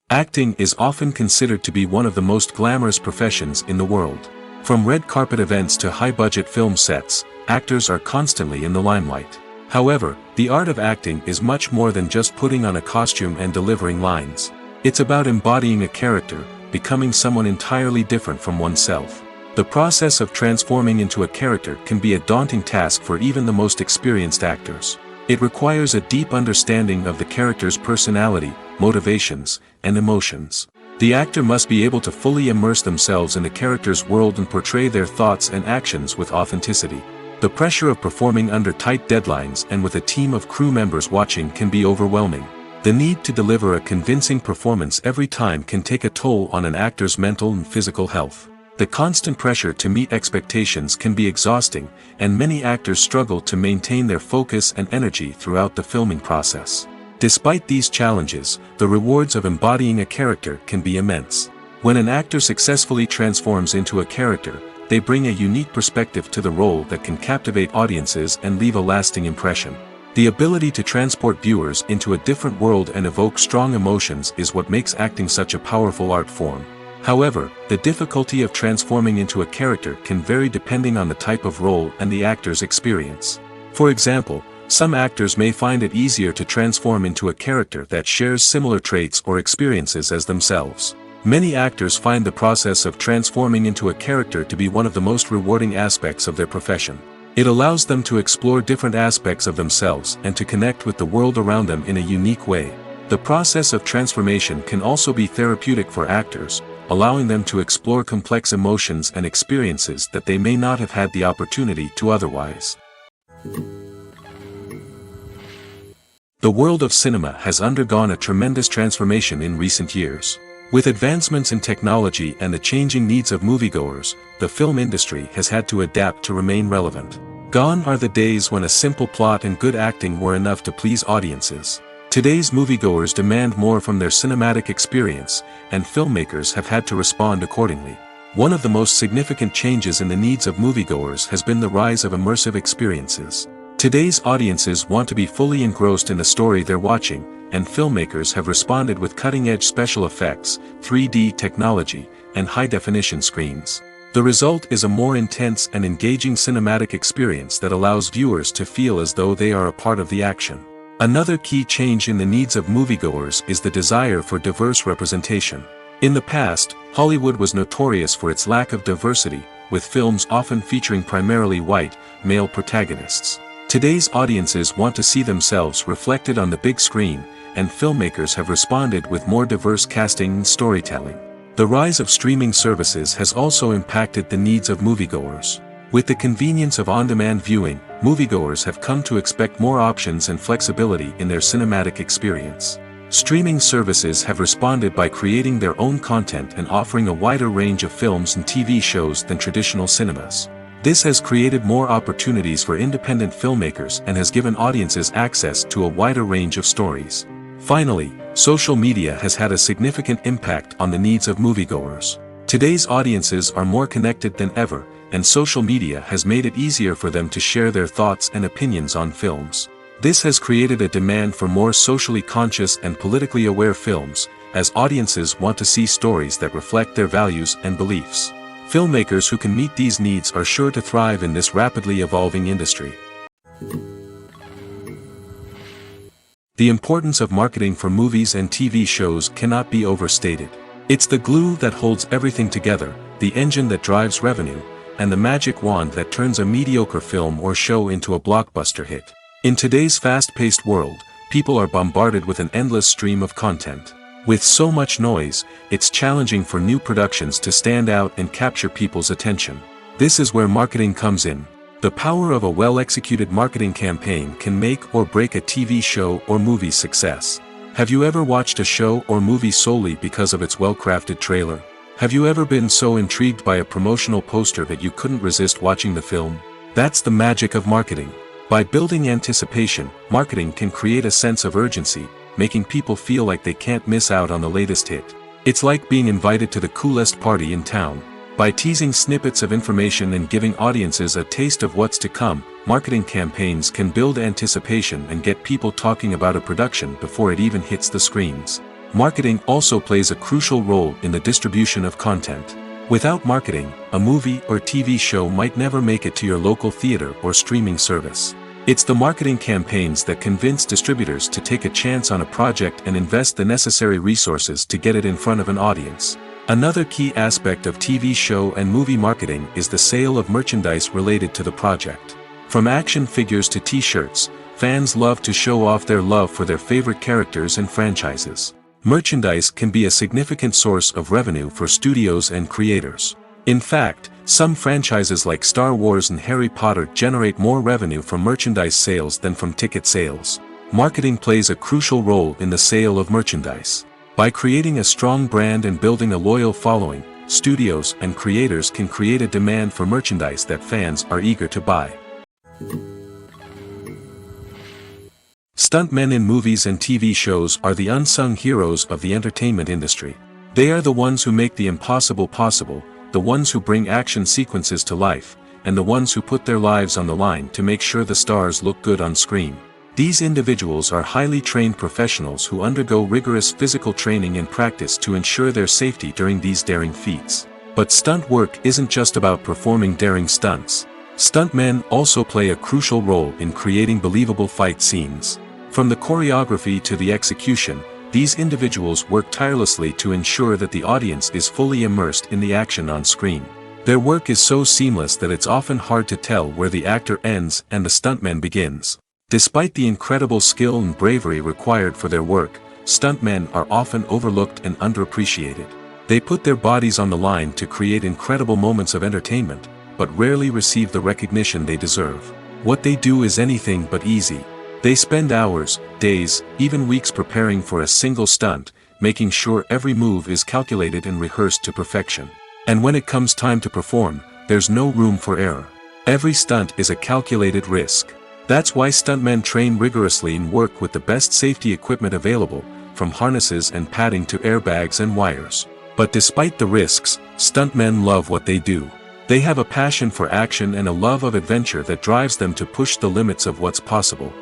Acting is often considered to be one of the most glamorous professions in the world. From red carpet events to high-budget film sets, actors are constantly in the limelight. However, the art of acting is much more than just putting on a costume and delivering lines. It's about embodying a character, becoming someone entirely different from oneself. The process of transforming into a character can be a daunting task for even the most experienced actors. It requires a deep understanding of the character's personality, motivations, and emotions. The actor must be able to fully immerse themselves in the character's world and portray their thoughts and actions with authenticity. The pressure of performing under tight deadlines and with a team of crew members watching can be overwhelming. The need to deliver a convincing performance every time can take a toll on an actor's mental and physical health. The constant pressure to meet expectations can be exhausting, and many actors struggle to maintain their focus and energy throughout the filming process. Despite these challenges, the rewards of embodying a character can be immense. When an actor successfully transforms into a character, they bring a unique perspective to the role that can captivate audiences and leave a lasting impression. The ability to transport viewers into a different world and evoke strong emotions is what makes acting such a powerful art form. However, the difficulty of transforming into a character can vary depending on the type of role and the actor's experience. For example, some actors may find it easier to transform into a character that shares similar traits or experiences as themselves. Many actors find the process of transforming into a character to be one of the most rewarding aspects of their profession. It allows them to explore different aspects of themselves and to connect with the world around them in a unique way. The process of transformation can also be therapeutic for actors, allowing them to explore complex emotions and experiences that they may not have had the opportunity to otherwise. The world of cinema has undergone a tremendous transformation in recent years. With advancements in technology and the changing needs of moviegoers, the film industry has had to adapt to remain relevant. Gone are the days when a simple plot and good acting were enough to please audiences. Today's moviegoers demand more from their cinematic experience, and filmmakers have had to respond accordingly. One of the most significant changes in the needs of moviegoers has been the rise of immersive experiences. Today's audiences want to be fully engrossed in the story they're watching, and filmmakers have responded with cutting-edge special effects, 3D technology, and high-definition screens. The result is a more intense and engaging cinematic experience that allows viewers to feel as though they are a part of the action. Another key change in the needs of moviegoers is the desire for diverse representation. In the past, Hollywood was notorious for its lack of diversity, with films often featuring primarily white, male protagonists. Today's audiences want to see themselves reflected on the big screen, and filmmakers have responded with more diverse casting and storytelling. The rise of streaming services has also impacted the needs of moviegoers. With the convenience of on-demand viewing, moviegoers have come to expect more options and flexibility in their cinematic experience. Streaming services have responded by creating their own content and offering a wider range of films and TV shows than traditional cinemas. This has created more opportunities for independent filmmakers and has given audiences access to a wider range of stories. Finally, social media has had a significant impact on the needs of moviegoers. Today's audiences are more connected than ever, and social media has made it easier for them to share their thoughts and opinions on films. This has created a demand for more socially conscious and politically aware films, as audiences want to see stories that reflect their values and beliefs. Filmmakers who can meet these needs are sure to thrive in this rapidly evolving industry. The importance of marketing for movies and TV shows cannot be overstated. It's the glue that holds everything together, the engine that drives revenue, and the magic wand that turns a mediocre film or show into a blockbuster hit. In today's fast-paced world, people are bombarded with an endless stream of content. With so much noise, it's challenging for new productions to stand out and capture people's attention. This is where marketing comes in. The power of a well-executed marketing campaign can make or break a TV show or movie's success. Have you ever watched a show or movie solely because of its well-crafted trailer? Have you ever been so intrigued by a promotional poster that you couldn't resist watching the film? That's the magic of marketing. By building anticipation, marketing can create a sense of urgency, making people feel like they can't miss out on the latest hit. It's like being invited to the coolest party in town. By teasing snippets of information and giving audiences a taste of what's to come, marketing campaigns can build anticipation and get people talking about a production before it even hits the screens. Marketing also plays a crucial role in the distribution of content. Without marketing, a movie or TV show might never make it to your local theater or streaming service. It's the marketing campaigns that convince distributors to take a chance on a project and invest the necessary resources to get it in front of an audience. Another key aspect of TV show and movie marketing is the sale of merchandise related to the project. From action figures to t-shirts, fans love to show off their love for their favorite characters and franchises. Merchandise can be a significant source of revenue for studios and creators. In fact, some franchises like Star Wars and Harry Potter generate more revenue from merchandise sales than from ticket sales. Marketing plays a crucial role in the sale of merchandise. By creating a strong brand and building a loyal following, studios and creators can create a demand for merchandise that fans are eager to buy. Stuntmen in movies and TV shows are the unsung heroes of the entertainment industry. They are the ones who make the impossible possible, the ones who bring action sequences to life, and the ones who put their lives on the line to make sure the stars look good on screen. These individuals are highly trained professionals who undergo rigorous physical training and practice to ensure their safety during these daring feats. But stunt work isn't just about performing daring stunts. Stuntmen also play a crucial role in creating believable fight scenes. From the choreography to the execution, These individuals work tirelessly to ensure that the audience is fully immersed in the action on screen. Their work is so seamless that it's often hard to tell where the actor ends and the stuntman begins. Despite the incredible skill and bravery required for their work, stuntmen are often overlooked and underappreciated. They put their bodies on the line to create incredible moments of entertainment, but rarely receive the recognition they deserve. What they do is anything but easy. They spend hours, days, even weeks preparing for a single stunt, making sure every move is calculated and rehearsed to perfection. And when it comes time to perform, there's no room for error. Every stunt is a calculated risk. That's why stuntmen train rigorously and work with the best safety equipment available, from harnesses and padding to airbags and wires. But despite the risks, stuntmen love what they do. They have a passion for action and a love of adventure that drives them to push the limits of what's possible.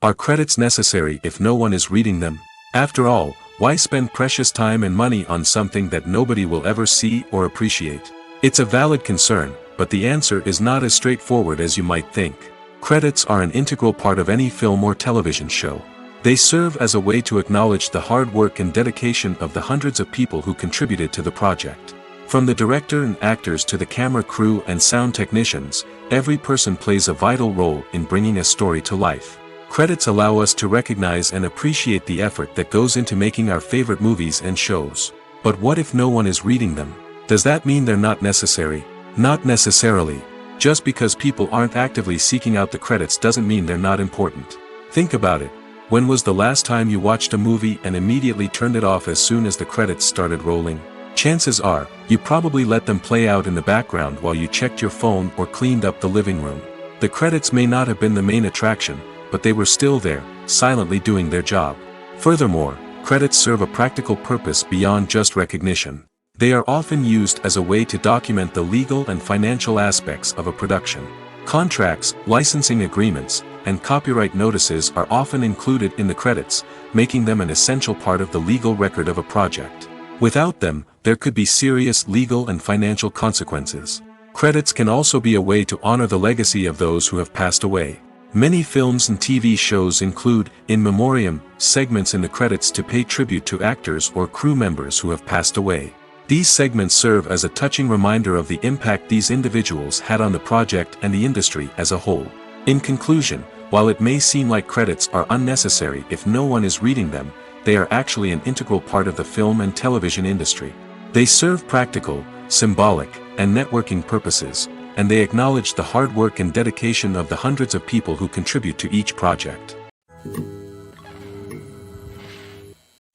Are credits necessary if no one is reading them? After all, why spend precious time and money on something that nobody will ever see or appreciate? It's a valid concern, but the answer is not as straightforward as you might think. Credits are an integral part of any film or television show. They serve as a way to acknowledge the hard work and dedication of the hundreds of people who contributed to the project. From the director and actors to the camera crew and sound technicians, every person plays a vital role in bringing a story to life. Credits allow us to recognize and appreciate the effort that goes into making our favorite movies and shows. But what if no one is reading them? Does that mean they're not necessary? Not necessarily. Just because people aren't actively seeking out the credits doesn't mean they're not important. Think about it. When was the last time you watched a movie and immediately turned it off as soon as the credits started rolling? Chances are, you probably let them play out in the background while you checked your phone or cleaned up the living room. The credits may not have been the main attraction, but they were still there, silently doing their job. Furthermore, credits serve a practical purpose beyond just recognition. They are often used as a way to document the legal and financial aspects of a production. Contracts, licensing agreements, and copyright notices are often included in the credits, making them an essential part of the legal record of a project. Without them, there could be serious legal and financial consequences. Credits can also be a way to honor the legacy of those who have passed away. Many films and TV shows include, in memoriam, segments in the credits to pay tribute to actors or crew members who have passed away. These segments serve as a touching reminder of the impact these individuals had on the project and the industry as a whole. In conclusion, while it may seem like credits are unnecessary if no one is reading them, they are actually an integral part of the film and television industry. They serve practical, symbolic, and networking purposes, and they acknowledge the hard work and dedication of the hundreds of people who contribute to each project.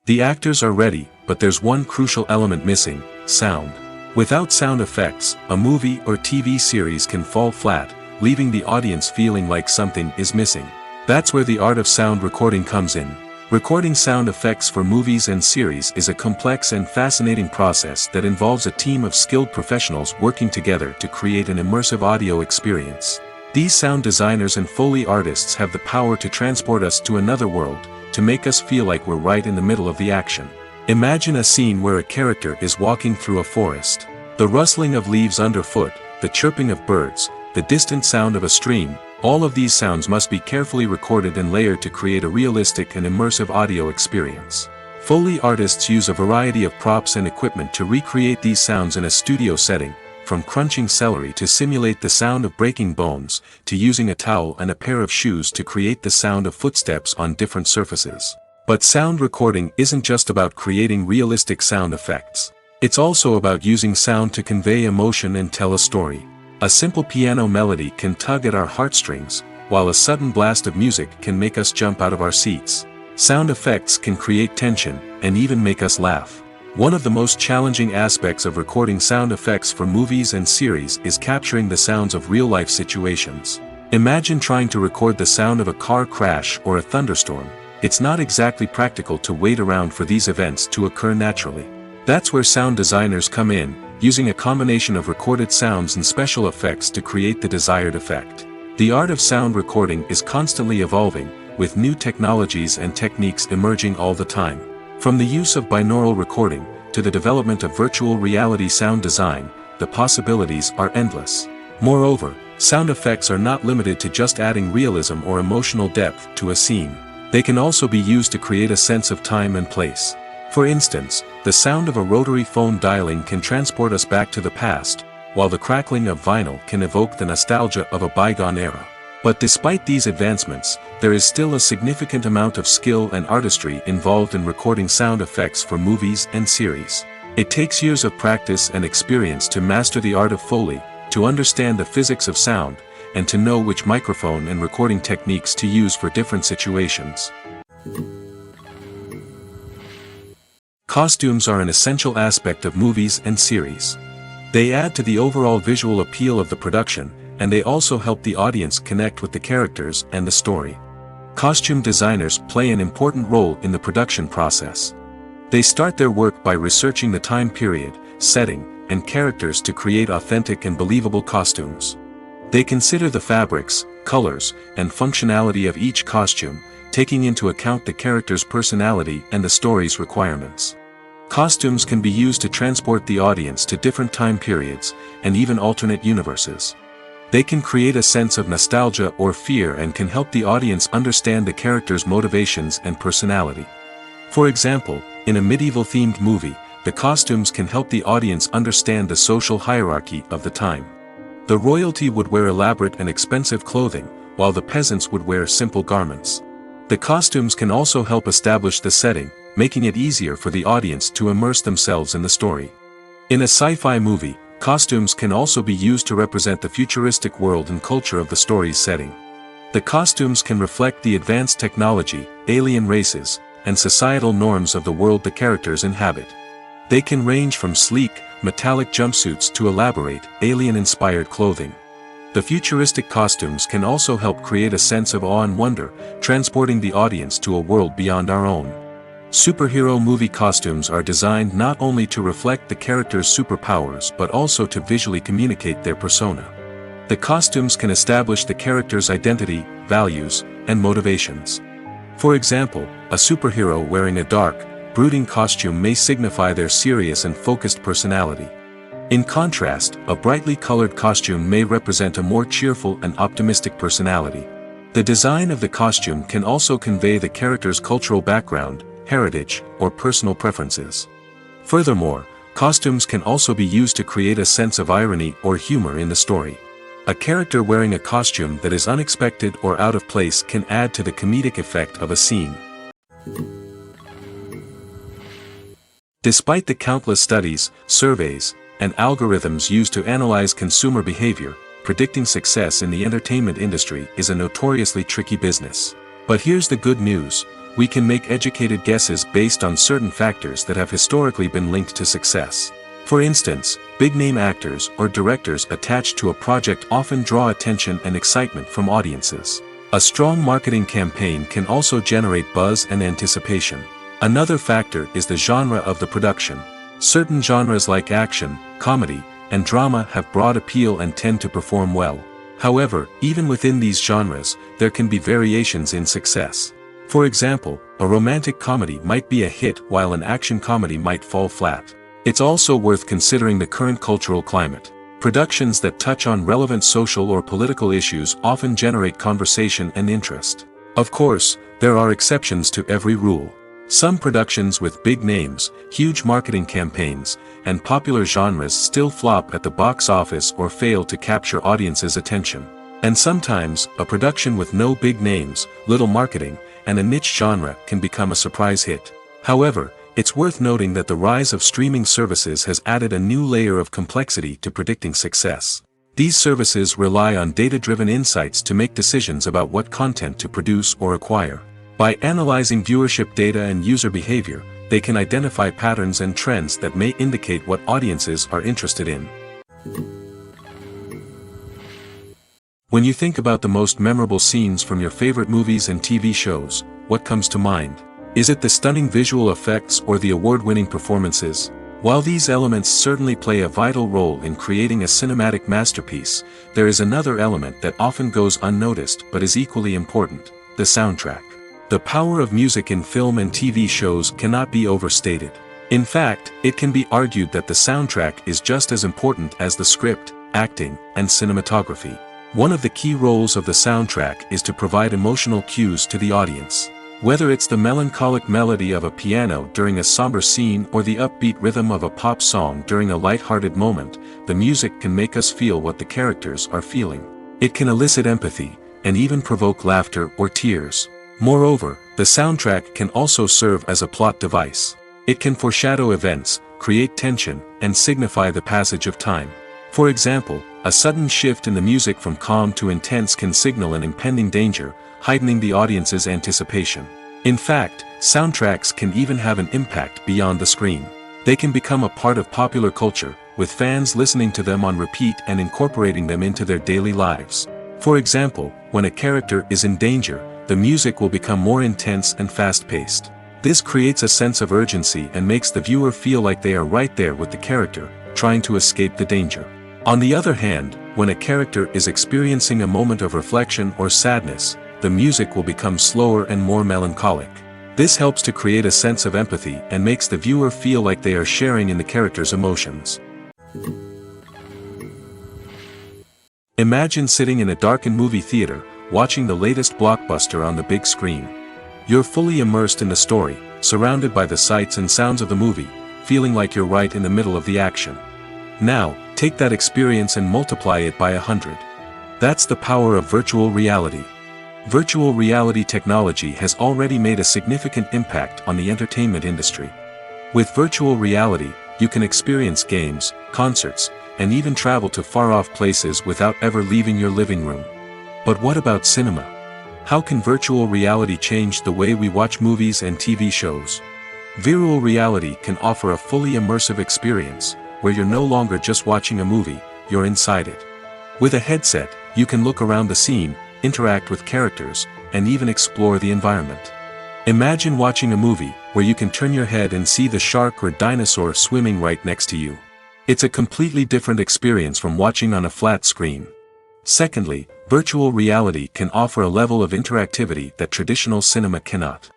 The actors are ready, but there's one crucial element missing: sound. Without sound effects, a movie or TV series can fall flat, leaving the audience feeling like something is missing. That's where the art of sound recording comes in. Recording sound effects for movies and series is a complex and fascinating process that involves a team of skilled professionals working together to create an immersive audio experience. These sound designers and Foley artists have the power to transport us to another world, to make us feel like we're right in the middle of the action. Imagine a scene where a character is walking through a forest. The rustling of leaves underfoot, the chirping of birds, the distant sound of a stream, all of these sounds must be carefully recorded and layered to create a realistic and immersive audio experience. Foley artists use a variety of props and equipment to recreate these sounds in a studio setting, from crunching celery to simulate the sound of breaking bones, to using a towel and a pair of shoes to create the sound of footsteps on different surfaces. But sound recording isn't just about creating realistic sound effects. It's also about using sound to convey emotion and tell a story. A simple piano melody can tug at our heartstrings, while a sudden blast of music can make us jump out of our seats. Sound effects can create tension, and even make us laugh. One of the most challenging aspects of recording sound effects for movies and series is capturing the sounds of real-life situations. Imagine trying to record the sound of a car crash or a thunderstorm. It's not exactly practical to wait around for these events to occur naturally. That's where sound designers come in, using a combination of recorded sounds and special effects to create the desired effect. The art of sound recording is constantly evolving, with new technologies and techniques emerging all the time. From the use of binaural recording, to the development of virtual reality sound design, the possibilities are endless. Moreover, Sound effects are not limited to just adding realism or emotional depth to a scene. They can also be used to create a sense of time and place. For instance, the sound of a rotary phone dialing can transport us back to the past, while the crackling of vinyl can evoke the nostalgia of a bygone era. But despite these advancements, there is still a significant amount of skill and artistry involved in recording sound effects for movies and series. It takes years of practice and experience to master the art of Foley, to understand the physics of sound, and to know which microphone and recording techniques to use for different situations. Costumes are an essential aspect of movies and series. They add to the overall visual appeal of the production, and they also help the audience connect with the characters and the story. Costume designers play an important role in the production process. They start their work by researching the time period, setting, and characters to create authentic and believable costumes. They consider the fabrics, colors, and functionality of each costume, taking into account the character's personality and the story's requirements. Costumes can be used to transport the audience to different time periods, and even alternate universes. They can create a sense of nostalgia or fear and can help the audience understand the character's motivations and personality. For example, in a medieval-themed movie, the costumes can help the audience understand the social hierarchy of the time. The royalty would wear elaborate and expensive clothing, while the peasants would wear simple garments. The costumes can also help establish the setting, making it easier for the audience to immerse themselves in the story. In a sci-fi movie, costumes can also be used to represent the futuristic world and culture of the story's setting. The costumes can reflect the advanced technology, alien races, and societal norms of the world the characters inhabit. They can range from sleek, metallic jumpsuits to elaborate, alien-inspired clothing. The futuristic costumes can also help create a sense of awe and wonder, transporting the audience to a world beyond our own. Superhero movie costumes are designed not only to reflect the character's superpowers but also to visually communicate their persona. The costumes can establish the character's identity, values, and motivations. For example, a superhero wearing a dark, brooding costume may signify their serious and focused personality. In contrast, a brightly colored costume may represent a more cheerful and optimistic personality. The design of the costume can also convey the character's cultural background, heritage, or personal preferences. Furthermore, costumes can also be used to create a sense of irony or humor in the story. A character wearing a costume that is unexpected or out of place can add to the comedic effect of a scene. Despite the countless studies, surveys, and algorithms used to analyze consumer behavior, predicting success in the entertainment industry is a notoriously tricky business. But here's the good news. We can make educated guesses based on certain factors that have historically been linked to success. For instance, big-name actors or directors attached to a project often draw attention and excitement from audiences. A strong marketing campaign can also generate buzz and anticipation. Another factor is the genre of the production. Certain genres like action, comedy, and drama have broad appeal and tend to perform well. However, even within these genres, there can be variations in success. For example, a romantic comedy might be a hit while an action comedy might fall flat. It's also worth considering the current cultural climate. Productions that touch on relevant social or political issues often generate conversation and interest. Of course, there are exceptions to every rule. Some productions with big names, huge marketing campaigns, and popular genres still flop at the box office or fail to capture audiences' attention. And sometimes, a production with no big names, little marketing, and a niche genre can become a surprise hit. However, it's worth noting that the rise of streaming services has added a new layer of complexity to predicting success. These services rely on data-driven insights to make decisions about what content to produce or acquire. By analyzing viewership data and user behavior, they can identify patterns and trends that may indicate what audiences are interested in. When you think about the most memorable scenes from your favorite movies and TV shows, what comes to mind? Is it the stunning visual effects or the award-winning performances? While these elements certainly play a vital role in creating a cinematic masterpiece, there is another element that often goes unnoticed but is equally important: the soundtrack. The power of music in film and TV shows cannot be overstated. In fact, it can be argued that the soundtrack is just as important as the script, acting, and cinematography. One of the key roles of the soundtrack is to provide emotional cues to the audience. Whether it's the melancholic melody of a piano during a somber scene or the upbeat rhythm of a pop song during a light-hearted moment, the music can make us feel what the characters are feeling. It can elicit empathy, and even provoke laughter or tears. Moreover, the soundtrack can also serve as a plot device. It can foreshadow events, create tension, and signify the passage of time. For example, a sudden shift in the music from calm to intense can signal an impending danger, heightening the audience's anticipation. In fact, soundtracks can even have an impact beyond the screen. They can become a part of popular culture, with fans listening to them on repeat and incorporating them into their daily lives. For example, when a character is in danger, the music will become more intense and fast-paced. This creates a sense of urgency and makes the viewer feel like they are right there with the character, trying to escape the danger. On the other hand, when a character is experiencing a moment of reflection or sadness, the music will become slower and more melancholic. This helps to create a sense of empathy and makes the viewer feel like they are sharing in the character's emotions. Imagine sitting in a darkened movie theater, watching the latest blockbuster on the big screen. You're fully immersed in the story, surrounded by the sights and sounds of the movie, feeling like you're right in the middle of the action. Now, take that experience and multiply it by 100. That's the power of virtual reality. Virtual reality technology has already made a significant impact on the entertainment industry. With virtual reality, you can experience games, concerts, and even travel to far-off places without ever leaving your living room. But what about cinema? How can virtual reality change the way we watch movies and TV shows? Virtual reality can offer a fully immersive experience, where you're no longer just watching a movie, you're inside it. With a headset, you can look around the scene, interact with characters, and even explore the environment. Imagine watching a movie where you can turn your head and see the shark or dinosaur swimming right next to you. It's a completely different experience from watching on a flat screen. Secondly, virtual reality can offer a level of interactivity that traditional cinema cannot.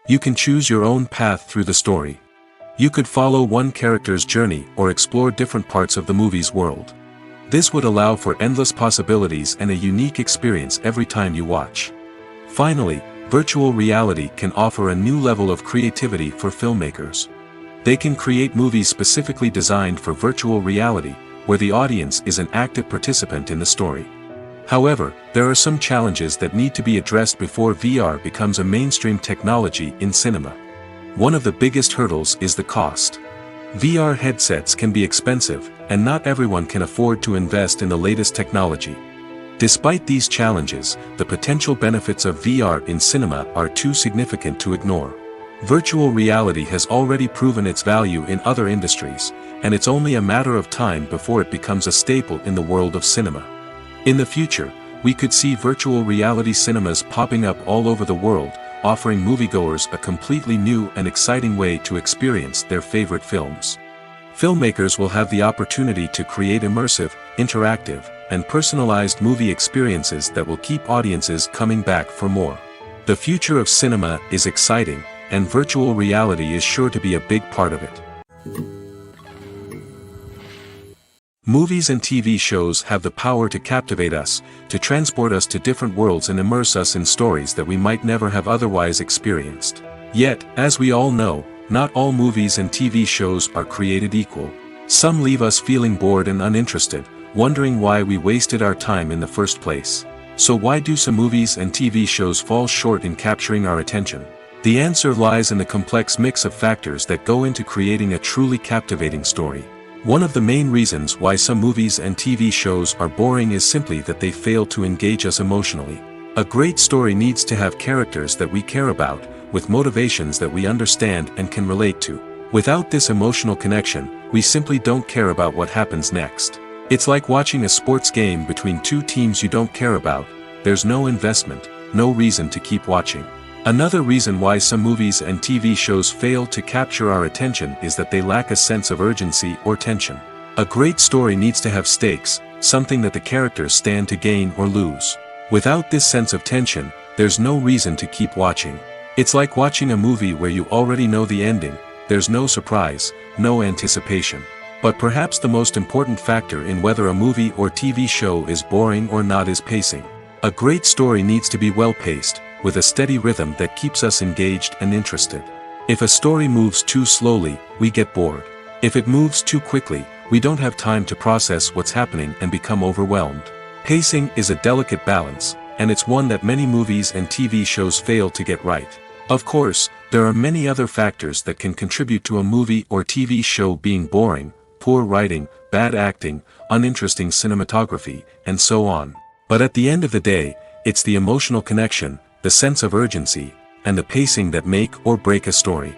You can choose your own path through the story. You could follow one character's journey or explore different parts of the movie's world. This would allow for endless possibilities and a unique experience every time you watch. Finally, virtual reality can offer a new level of creativity for filmmakers. They can create movies specifically designed for virtual reality, where the audience is an active participant in the story. However, there are some challenges that need to be addressed before VR becomes a mainstream technology in cinema. One of the biggest hurdles is the cost. VR headsets can be expensive, and not everyone can afford to invest in the latest technology. Despite these challenges, the potential benefits of VR in cinema are too significant to ignore. Virtual reality has already proven its value in other industries, and it's only a matter of time before it becomes a staple in the world of cinema. In the future, we could see virtual reality cinemas popping up all over the world, offering moviegoers a completely new and exciting way to experience their favorite films. Filmmakers will have the opportunity to create immersive, interactive, and personalized movie experiences that will keep audiences coming back for more. The future of cinema is exciting, and virtual reality is sure to be a big part of it. Movies and TV shows have the power to captivate us, to transport us to different worlds and immerse us in stories that we might never have otherwise experienced. Yet, as we all know, not all movies and TV shows are created equal. Some leave us feeling bored and uninterested, wondering why we wasted our time in the first place. So why do some movies and TV shows fall short in capturing our attention? The answer lies in the complex mix of factors that go into creating a truly captivating story. One of the main reasons why some movies and TV shows are boring is simply that they fail to engage us emotionally. A great story needs to have characters that we care about, with motivations that we understand and can relate to. Without this emotional connection, we simply don't care about what happens next. It's like watching a sports game between two teams you don't care about. There's no investment, no reason to keep watching. Another reason why some movies and TV shows fail to capture our attention is that they lack a sense of urgency or tension. A great story needs to have stakes, something that the characters stand to gain or lose. Without this sense of tension, there's no reason to keep watching. It's like watching a movie where you already know the ending. There's no surprise, no anticipation. But perhaps the most important factor in whether a movie or TV show is boring or not is pacing. A great story needs to be well-paced, with a steady rhythm that keeps us engaged and interested. If a story moves too slowly, we get bored. If it moves too quickly, we don't have time to process what's happening and become overwhelmed. Pacing is a delicate balance, and it's one that many movies and TV shows fail to get right. Of course, there are many other factors that can contribute to a movie or TV show being boring: poor writing, bad acting, uninteresting cinematography, and so on. But at the end of the day, it's the emotional connection, the sense of urgency, and the pacing that make or break a story.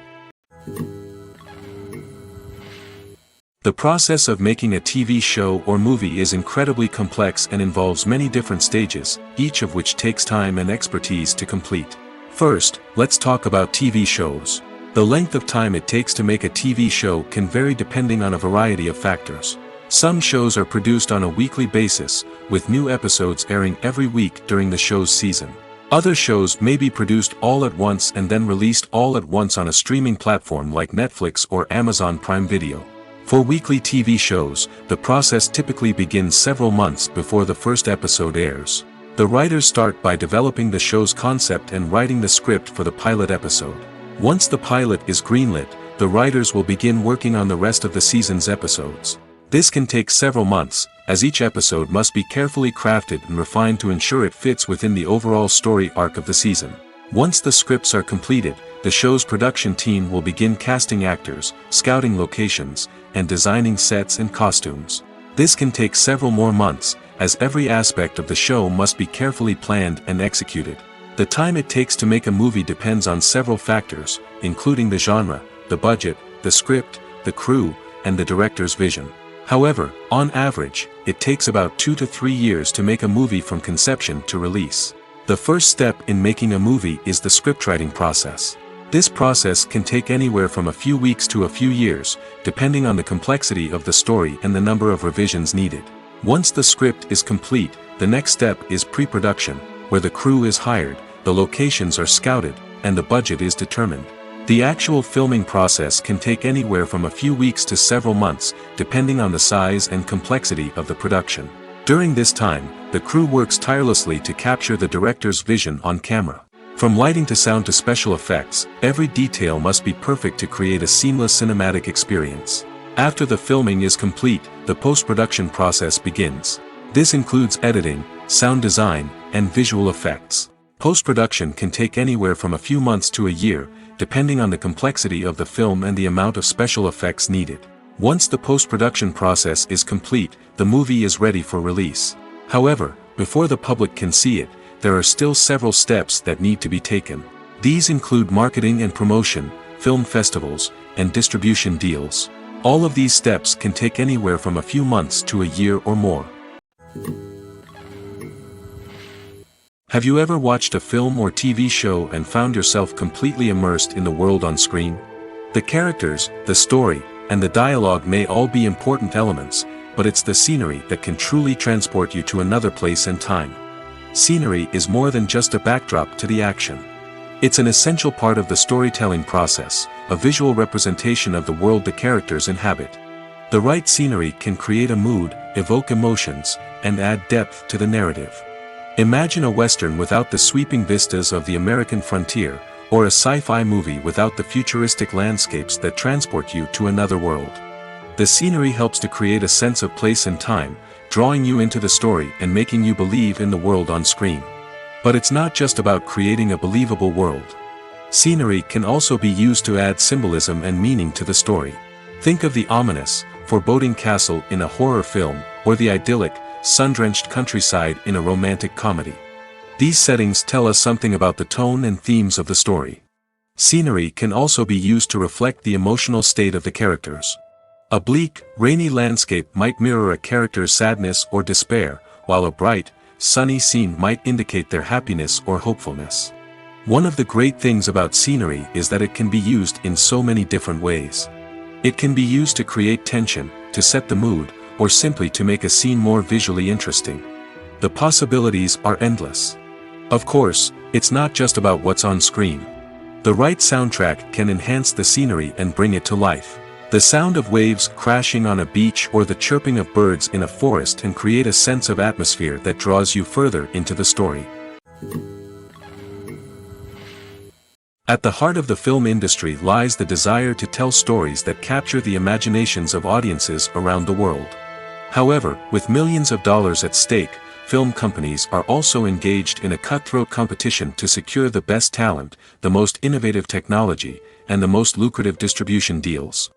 The process of making a TV show or movie is incredibly complex and involves many different stages, each of which takes time and expertise to complete. First, let's talk about TV shows. The length of time it takes to make a TV show can vary depending on a variety of factors. Some shows are produced on a weekly basis, with new episodes airing every week during the show's season. Other shows may be produced all at once and then released all at once on a streaming platform like Netflix or Amazon Prime Video. For weekly TV shows, the process typically begins several months before the first episode airs. The writers start by developing the show's concept and writing the script for the pilot episode. Once the pilot is greenlit, the writers will begin working on the rest of the season's episodes. This can take several months, as each episode must be carefully crafted and refined to ensure it fits within the overall story arc of the season. Once the scripts are completed, the show's production team will begin casting actors, scouting locations, and designing sets and costumes. This can take several more months, as every aspect of the show must be carefully planned and executed. The time it takes to make a movie depends on several factors, including the genre, the budget, the script, the crew, and the director's vision. However, on average, it takes about 2 to 3 years to make a movie from conception to release. The first step in making a movie is the scriptwriting process. This process can take anywhere from a few weeks to a few years, depending on the complexity of the story and the number of revisions needed. Once the script is complete, the next step is pre-production, where the crew is hired, the locations are scouted, and the budget is determined. The actual filming process can take anywhere from a few weeks to several months, depending on the size and complexity of the production. During this time, the crew works tirelessly to capture the director's vision on camera. From lighting to sound to special effects, every detail must be perfect to create a seamless cinematic experience. After the filming is complete, the post-production process begins. This includes editing, sound design, and visual effects. Post-production can take anywhere from a few months to a year, depending on the complexity of the film and the amount of special effects needed. Once the post-production process is complete, the movie is ready for release. However, before the public can see it, there are still several steps that need to be taken. These include marketing and promotion, film festivals, and distribution deals. All of these steps can take anywhere from a few months to a year or more. Have you ever watched a film or TV show and found yourself completely immersed in the world on screen? The characters, the story, and the dialogue may all be important elements, but it's the scenery that can truly transport you to another place and time. Scenery is more than just a backdrop to the action. It's an essential part of the storytelling process, a visual representation of the world the characters inhabit. The right scenery can create a mood, evoke emotions, and add depth to the narrative. Imagine a Western without the sweeping vistas of the American frontier, or a sci-fi movie without the futuristic landscapes that transport you to another world. The scenery helps to create a sense of place and time, drawing you into the story and making you believe in the world on screen. But it's not just about creating a believable world. Scenery can also be used to add symbolism and meaning to the story. Think of the ominous, foreboding castle in a horror film, or the idyllic, sun-drenched countryside in a romantic comedy. These settings tell us something about the tone and themes of the story. Scenery can also be used to reflect the emotional state of the characters. A bleak, rainy landscape might mirror a character's sadness or despair, while a bright, sunny scene might indicate their happiness or hopefulness. One of the great things about scenery is that it can be used in so many different ways. It can be used to create tension, to set the mood, or simply to make a scene more visually interesting. The possibilities are endless. Of course, it's not just about what's on screen. The right soundtrack can enhance the scenery and bring it to life. The sound of waves crashing on a beach or the chirping of birds in a forest can create a sense of atmosphere that draws you further into the story. At the heart of the film industry lies the desire to tell stories that capture the imaginations of audiences around the world. However, with millions of dollars at stake, film companies are also engaged in a cutthroat competition to secure the best talent, the most innovative technology, and the most lucrative distribution deals.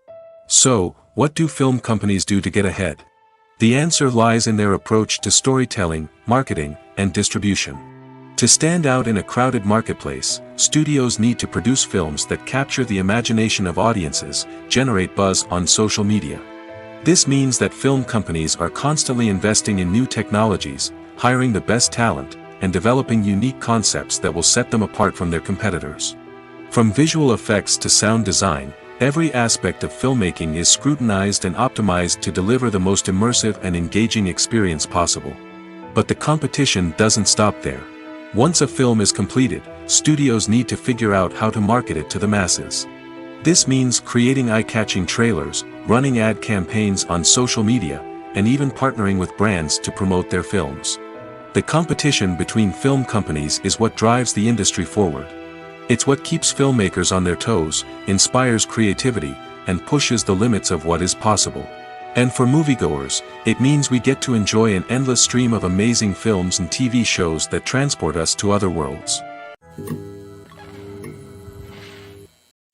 So, what do film companies do to get ahead? The answer lies in their approach to storytelling, marketing, and distribution. To stand out in a crowded marketplace, studios need to produce films that capture the imagination of audiences, generate buzz on social media. This means that film companies are constantly investing in new technologies, hiring the best talent, and developing unique concepts that will set them apart from their competitors. From visual effects to sound design, every aspect of filmmaking is scrutinized and optimized to deliver the most immersive and engaging experience possible. But the competition doesn't stop there. Once a film is completed, studios need to figure out how to market it to the masses. This means creating eye-catching trailers, running ad campaigns on social media, and even partnering with brands to promote their films. The competition between film companies is what drives the industry forward. It's what keeps filmmakers on their toes, inspires creativity, and pushes the limits of what is possible. And for moviegoers, it means we get to enjoy an endless stream of amazing films and TV shows that transport us to other worlds.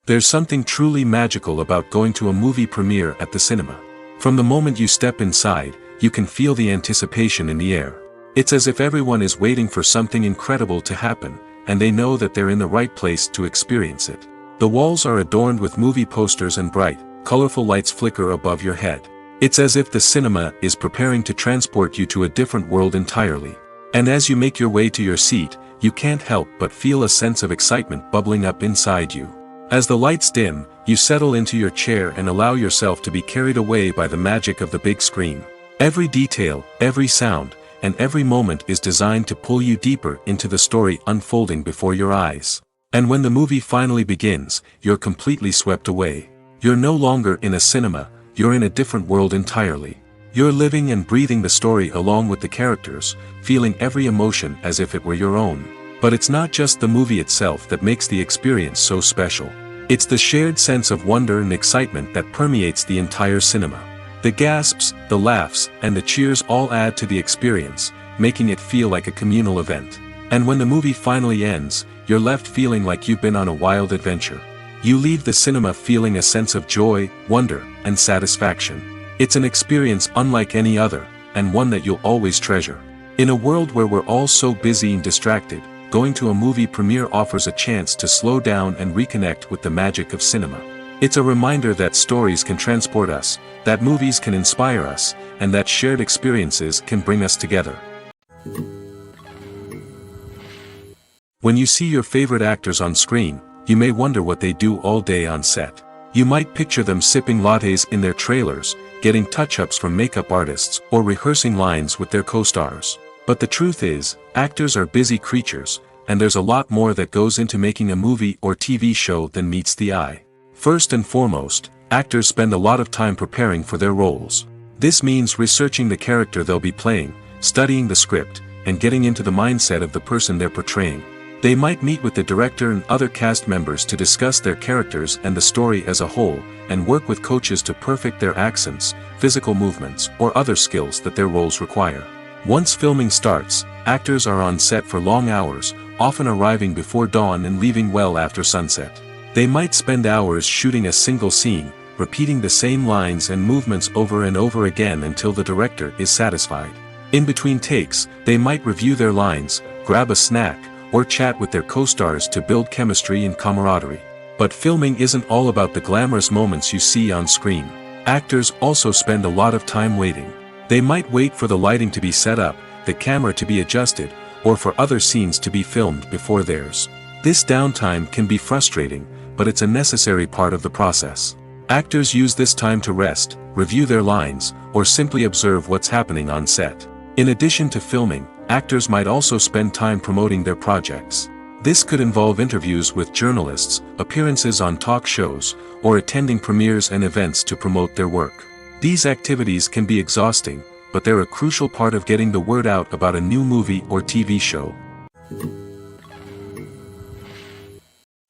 There's something truly magical about going to a movie premiere at the cinema. From the moment you step inside, you can feel the anticipation in the air. It's as if everyone is waiting for something incredible to happen, and they know that they're in the right place to experience it. The walls are adorned with movie posters and bright, colorful lights flicker above your head. It's as if the cinema is preparing to transport you to a different world entirely. And as you make your way to your seat, you can't help but feel a sense of excitement bubbling up inside you. As the lights dim, you settle into your chair and allow yourself to be carried away by the magic of the big screen. Every detail, every sound, and every moment is designed to pull you deeper into the story unfolding before your eyes. And when the movie finally begins, you're completely swept away. You're no longer in a cinema, you're in a different world entirely. You're living and breathing the story along with the characters, feeling every emotion as if it were your own. But it's not just the movie itself that makes the experience so special. It's the shared sense of wonder and excitement that permeates the entire cinema. The gasps, the laughs, and the cheers all add to the experience, making it feel like a communal event. And when the movie finally ends, you're left feeling like you've been on a wild adventure. You leave the cinema feeling a sense of joy, wonder, and satisfaction. It's an experience unlike any other, and one that you'll always treasure. In a world where we're all so busy and distracted, going to a movie premiere offers a chance to slow down and reconnect with the magic of cinema. It's a reminder that stories can transport us, that movies can inspire us, and that shared experiences can bring us together. When you see your favorite actors on screen, you may wonder what they do all day on set. You might picture them sipping lattes in their trailers, getting touch-ups from makeup artists, or rehearsing lines with their co-stars. But the truth is, actors are busy creatures, and there's a lot more that goes into making a movie or TV show than meets the eye. First and foremost, actors spend a lot of time preparing for their roles. This means researching the character they'll be playing, studying the script, and getting into the mindset of the person they're portraying. They might meet with the director and other cast members to discuss their characters and the story as a whole, and work with coaches to perfect their accents, physical movements, or other skills that their roles require. Once filming starts, actors are on set for long hours, often arriving before dawn and leaving well after sunset. They might spend hours shooting a single scene, repeating the same lines and movements over and over again until the director is satisfied. In between takes, they might review their lines, grab a snack, or chat with their co-stars to build chemistry and camaraderie. But filming isn't all about the glamorous moments you see on screen. Actors also spend a lot of time waiting. They might wait for the lighting to be set up, the camera to be adjusted, or for other scenes to be filmed before theirs. This downtime can be frustrating, but it's a necessary part of the process. Actors use this time to rest, review their lines, or simply observe what's happening on set. In addition to filming, actors might also spend time promoting their projects. This could involve interviews with journalists, appearances on talk shows, or attending premieres and events to promote their work. These activities can be exhausting, but they're a crucial part of getting the word out about a new movie or TV show.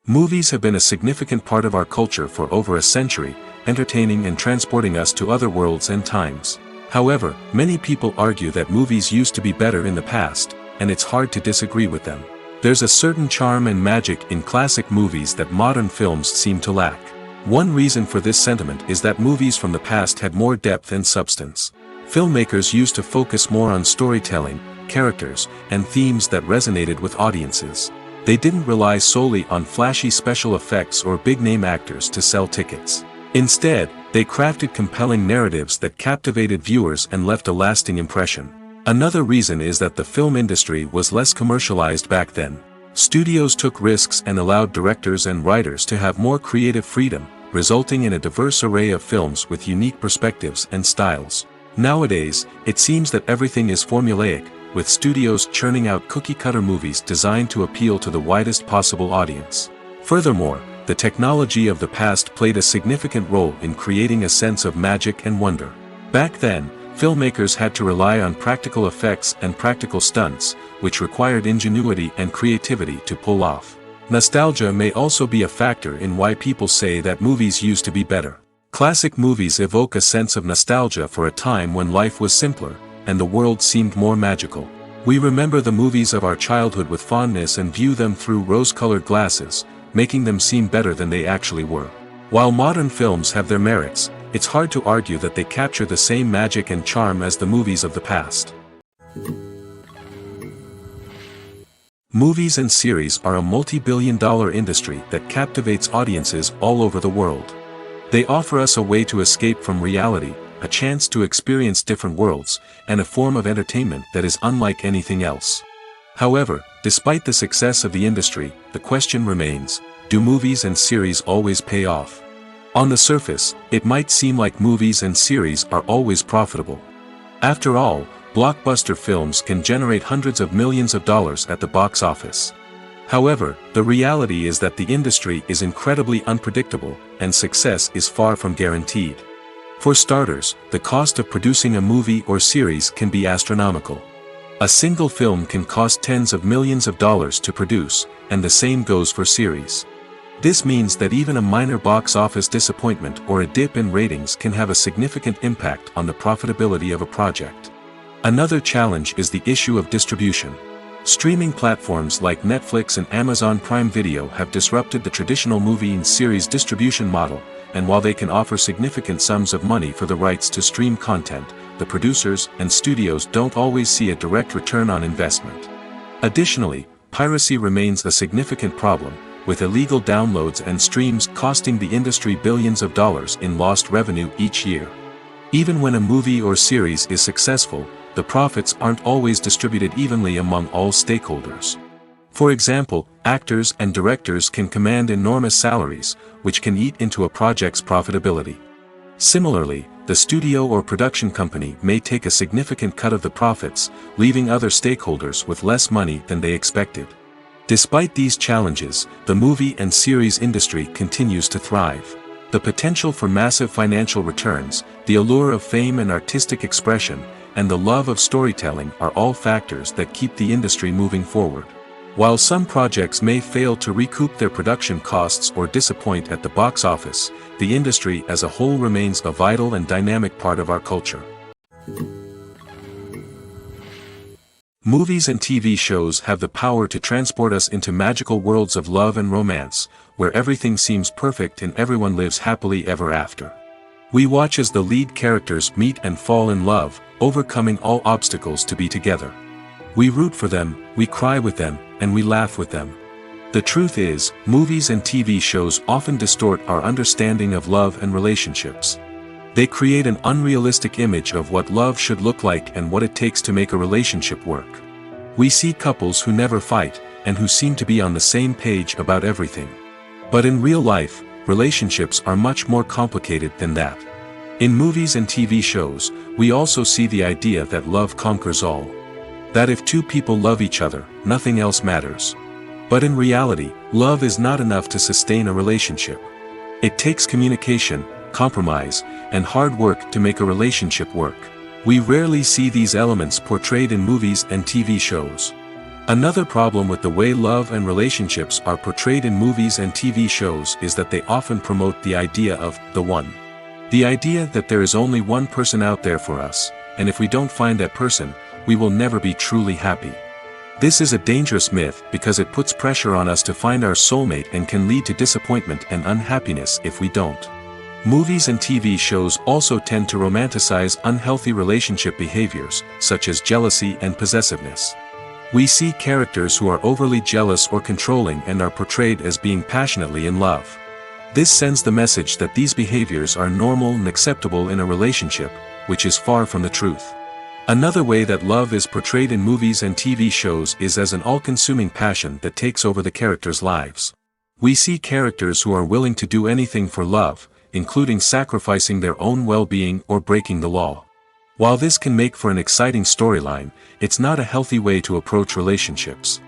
Movies have been a significant part of our culture for over a century, entertaining and transporting us to other worlds and times. However, many people argue that movies used to be better in the past, and it's hard to disagree with them. There's a certain charm and magic in classic movies that modern films seem to lack. One reason for this sentiment is that movies from the past had more depth and substance. Filmmakers used to focus more on storytelling, characters, and themes that resonated with audiences. They didn't rely solely on flashy special effects or big-name actors to sell tickets. Instead, they crafted compelling narratives that captivated viewers and left a lasting impression. Another reason is that the film industry was less commercialized back then. Studios took risks and allowed directors and writers to have more creative freedom, resulting in a diverse array of films with unique perspectives and styles. Nowadays, it seems that everything is formulaic, with studios churning out cookie-cutter movies designed to appeal to the widest possible audience. Furthermore, the technology of the past played a significant role in creating a sense of magic and wonder. Back then, filmmakers had to rely on practical effects and practical stunts, which required ingenuity and creativity to pull off. Nostalgia may also be a factor in why people say that movies used to be better. Classic movies evoke a sense of nostalgia for a time when life was simpler, and the world seemed more magical. We remember the movies of our childhood with fondness and view them through rose-colored glasses, making them seem better than they actually were. While modern films have their merits, it's hard to argue that they capture the same magic and charm as the movies of the past. Movies and series are a multi-billion-dollar industry that captivates audiences all over the world. They offer us a way to escape from reality, a chance to experience different worlds, and a form of entertainment that is unlike anything else. However, despite the success of the industry, the question remains, do movies and series always pay off? On the surface, it might seem like movies and series are always profitable. After all, blockbuster films can generate hundreds of millions of dollars at the box office. However, the reality is that the industry is incredibly unpredictable, and success is far from guaranteed. For starters, the cost of producing a movie or series can be astronomical. A single film can cost tens of millions of dollars to produce, and the same goes for series. This means that even a minor box office disappointment or a dip in ratings can have a significant impact on the profitability of a project. Another challenge is the issue of distribution. Streaming platforms like Netflix and Amazon Prime Video have disrupted the traditional movie and series distribution model, and while they can offer significant sums of money for the rights to stream content, the producers and studios don't always see a direct return on investment. Additionally, piracy remains a significant problem, with illegal downloads and streams costing the industry billions of dollars in lost revenue each year. Even when a movie or series is successful, the profits aren't always distributed evenly among all stakeholders. For example, actors and directors can command enormous salaries, which can eat into a project's profitability. Similarly, the studio or production company may take a significant cut of the profits, leaving other stakeholders with less money than they expected. Despite these challenges, the movie and series industry continues to thrive. The potential for massive financial returns, the allure of fame and artistic expression, and the love of storytelling are all factors that keep the industry moving forward. While some projects may fail to recoup their production costs or disappoint at the box office, the industry as a whole remains a vital and dynamic part of our culture. Movies and TV shows have the power to transport us into magical worlds of love and romance, where everything seems perfect and everyone lives happily ever after. We watch as the lead characters meet and fall in love, overcoming all obstacles to be together. We root for them, we cry with them, and we laugh with them. The truth is, movies and TV shows often distort our understanding of love and relationships. They create an unrealistic image of what love should look like and what it takes to make a relationship work. We see couples who never fight, and who seem to be on the same page about everything. But in real life, relationships are much more complicated than that. In movies and TV shows, we also see the idea that love conquers all. That if two people love each other, nothing else matters. But in reality, love is not enough to sustain a relationship. It takes communication, compromise, and hard work to make a relationship work. We rarely see these elements portrayed in movies and TV shows. Another problem with the way love and relationships are portrayed in movies and TV shows is that they often promote the idea of the one. The idea that there is only one person out there for us, and if we don't find that person, we will never be truly happy. This is a dangerous myth because it puts pressure on us to find our soulmate and can lead to disappointment and unhappiness if we don't. Movies and TV shows also tend to romanticize unhealthy relationship behaviors, such as jealousy and possessiveness. We see characters who are overly jealous or controlling and are portrayed as being passionately in love. This sends the message that these behaviors are normal and acceptable in a relationship, which is far from the truth. Another way that love is portrayed in movies and TV shows is as an all-consuming passion that takes over the characters' lives. We see characters who are willing to do anything for love, including sacrificing their own well-being or breaking the law. While this can make for an exciting storyline, it's not a healthy way to approach relationships.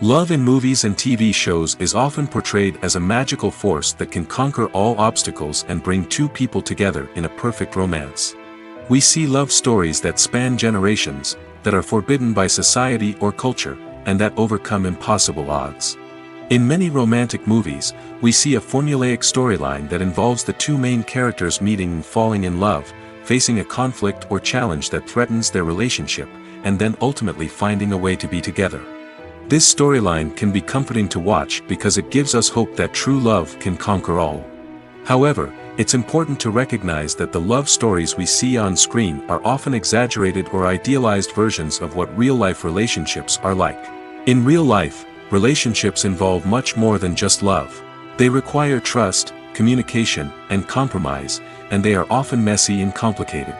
Love in movies and TV shows is often portrayed as a magical force that can conquer all obstacles and bring two people together in a perfect romance. We see love stories that span generations, that are forbidden by society or culture, and that overcome impossible odds. In many romantic movies, we see a formulaic storyline that involves the two main characters meeting and falling in love, facing a conflict or challenge that threatens their relationship, and then ultimately finding a way to be together. This storyline can be comforting to watch because it gives us hope that true love can conquer all. However, it's important to recognize that the love stories we see on screen are often exaggerated or idealized versions of what real-life relationships are like. In real life, relationships involve much more than just love. They require trust, communication, and compromise, and they are often messy and complicated.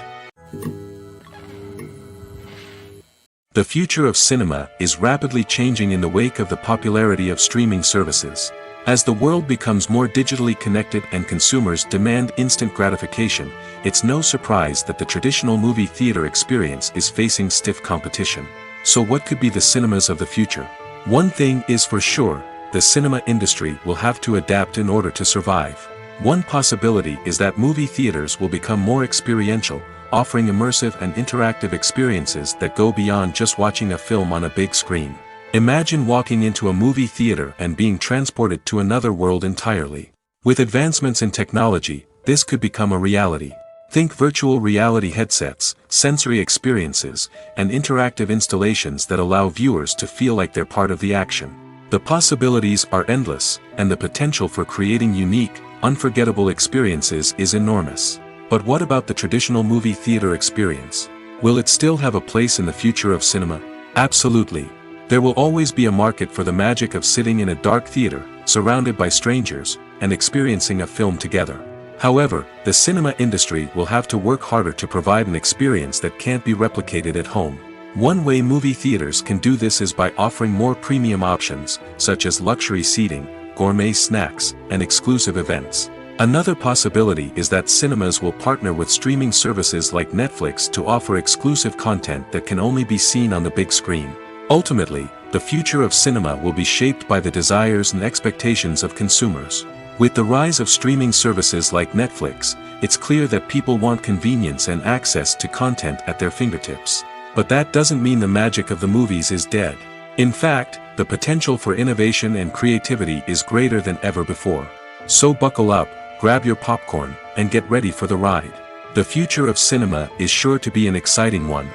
The future of cinema is rapidly changing in the wake of the popularity of streaming services. As the world becomes more digitally connected and consumers demand instant gratification, it's no surprise that the traditional movie theater experience is facing stiff competition. So what could be the cinemas of the future? One thing is for sure, the cinema industry will have to adapt in order to survive. One possibility is that movie theaters will become more experiential, offering immersive and interactive experiences that go beyond just watching a film on a big screen. Imagine walking into a movie theater and being transported to another world entirely. With advancements in technology, this could become a reality. Think virtual reality headsets, sensory experiences, and interactive installations that allow viewers to feel like they're part of the action. The possibilities are endless, and the potential for creating unique, unforgettable experiences is enormous. But what about the traditional movie theater experience? Will it still have a place in the future of cinema? Absolutely. There will always be a market for the magic of sitting in a dark theater, surrounded by strangers, and experiencing a film together. However, the cinema industry will have to work harder to provide an experience that can't be replicated at home. One way movie theaters can do this is by offering more premium options, such as luxury seating, gourmet snacks, and exclusive events. Another possibility is that cinemas will partner with streaming services like Netflix to offer exclusive content that can only be seen on the big screen. Ultimately, the future of cinema will be shaped by the desires and expectations of consumers. With the rise of streaming services like Netflix, it's clear that people want convenience and access to content at their fingertips. But that doesn't mean the magic of the movies is dead. In fact, the potential for innovation and creativity is greater than ever before. So buckle up, grab your popcorn, and get ready for the ride. The future of cinema is sure to be an exciting one.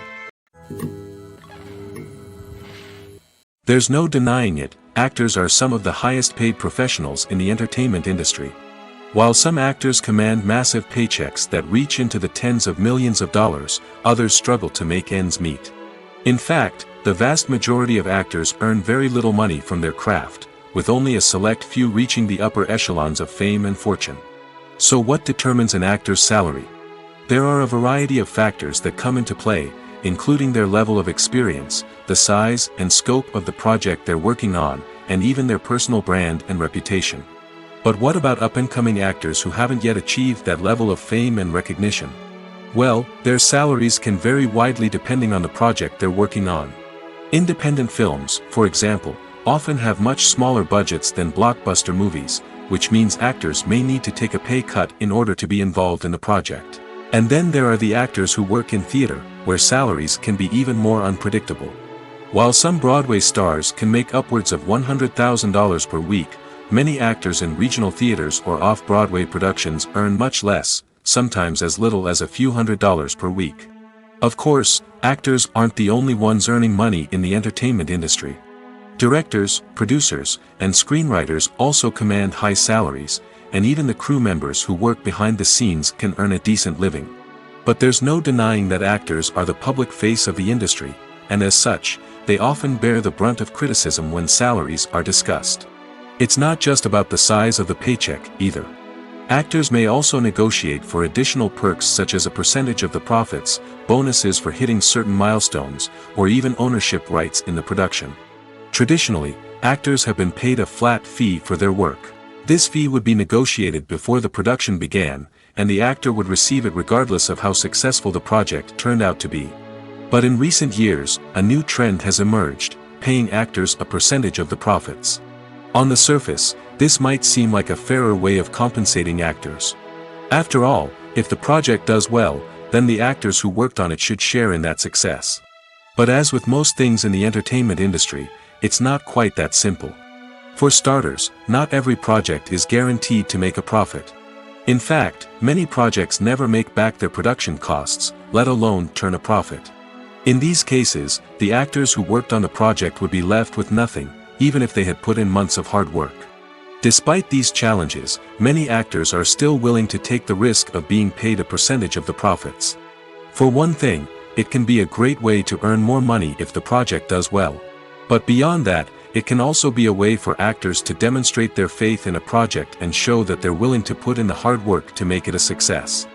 There's no denying it, actors are some of the highest paid professionals in the entertainment industry. While some actors command massive paychecks that reach into the tens of millions of dollars, others struggle to make ends meet. In fact, the vast majority of actors earn very little money from their craft, with only a select few reaching the upper echelons of fame and fortune. So what determines an actor's salary? There are a variety of factors that come into play, including their level of experience, the size and scope of the project they're working on, and even their personal brand and reputation. But what about up-and-coming actors who haven't yet achieved that level of fame and recognition? Well, their salaries can vary widely depending on the project they're working on. Independent films, for example, often have much smaller budgets than blockbuster movies, which means actors may need to take a pay cut in order to be involved in the project. And then there are the actors who work in theater, where salaries can be even more unpredictable. While some Broadway stars can make upwards of $100,000 per week, many actors in regional theaters or off-Broadway productions earn much less, sometimes as little as a few $100s per week. Of course, actors aren't the only ones earning money in the entertainment industry. Directors, producers, and screenwriters also command high salaries, and even the crew members who work behind the scenes can earn a decent living. But there's no denying that actors are the public face of the industry, and as such, they often bear the brunt of criticism when salaries are discussed. It's not just about the size of the paycheck, either. Actors may also negotiate for additional perks such as a percentage of the profits, bonuses for hitting certain milestones, or even ownership rights in the production. Traditionally, actors have been paid a flat fee for their work. This fee would be negotiated before the production began, and the actor would receive it regardless of how successful the project turned out to be. But in recent years, a new trend has emerged, paying actors a percentage of the profits. On the surface, this might seem like a fairer way of compensating actors. After all, if the project does well, then the actors who worked on it should share in that success. But as with most things in the entertainment industry, it's not quite that simple. For starters, not every project is guaranteed to make a profit. In fact, many projects never make back their production costs, let alone turn a profit. In these cases, the actors who worked on the project would be left with nothing, even if they had put in months of hard work. Despite these challenges, many actors are still willing to take the risk of being paid a percentage of the profits. For one thing, it can be a great way to earn more money if the project does well. But beyond that, it can also be a way for actors to demonstrate their faith in a project and show that they're willing to put in the hard work to make it a success.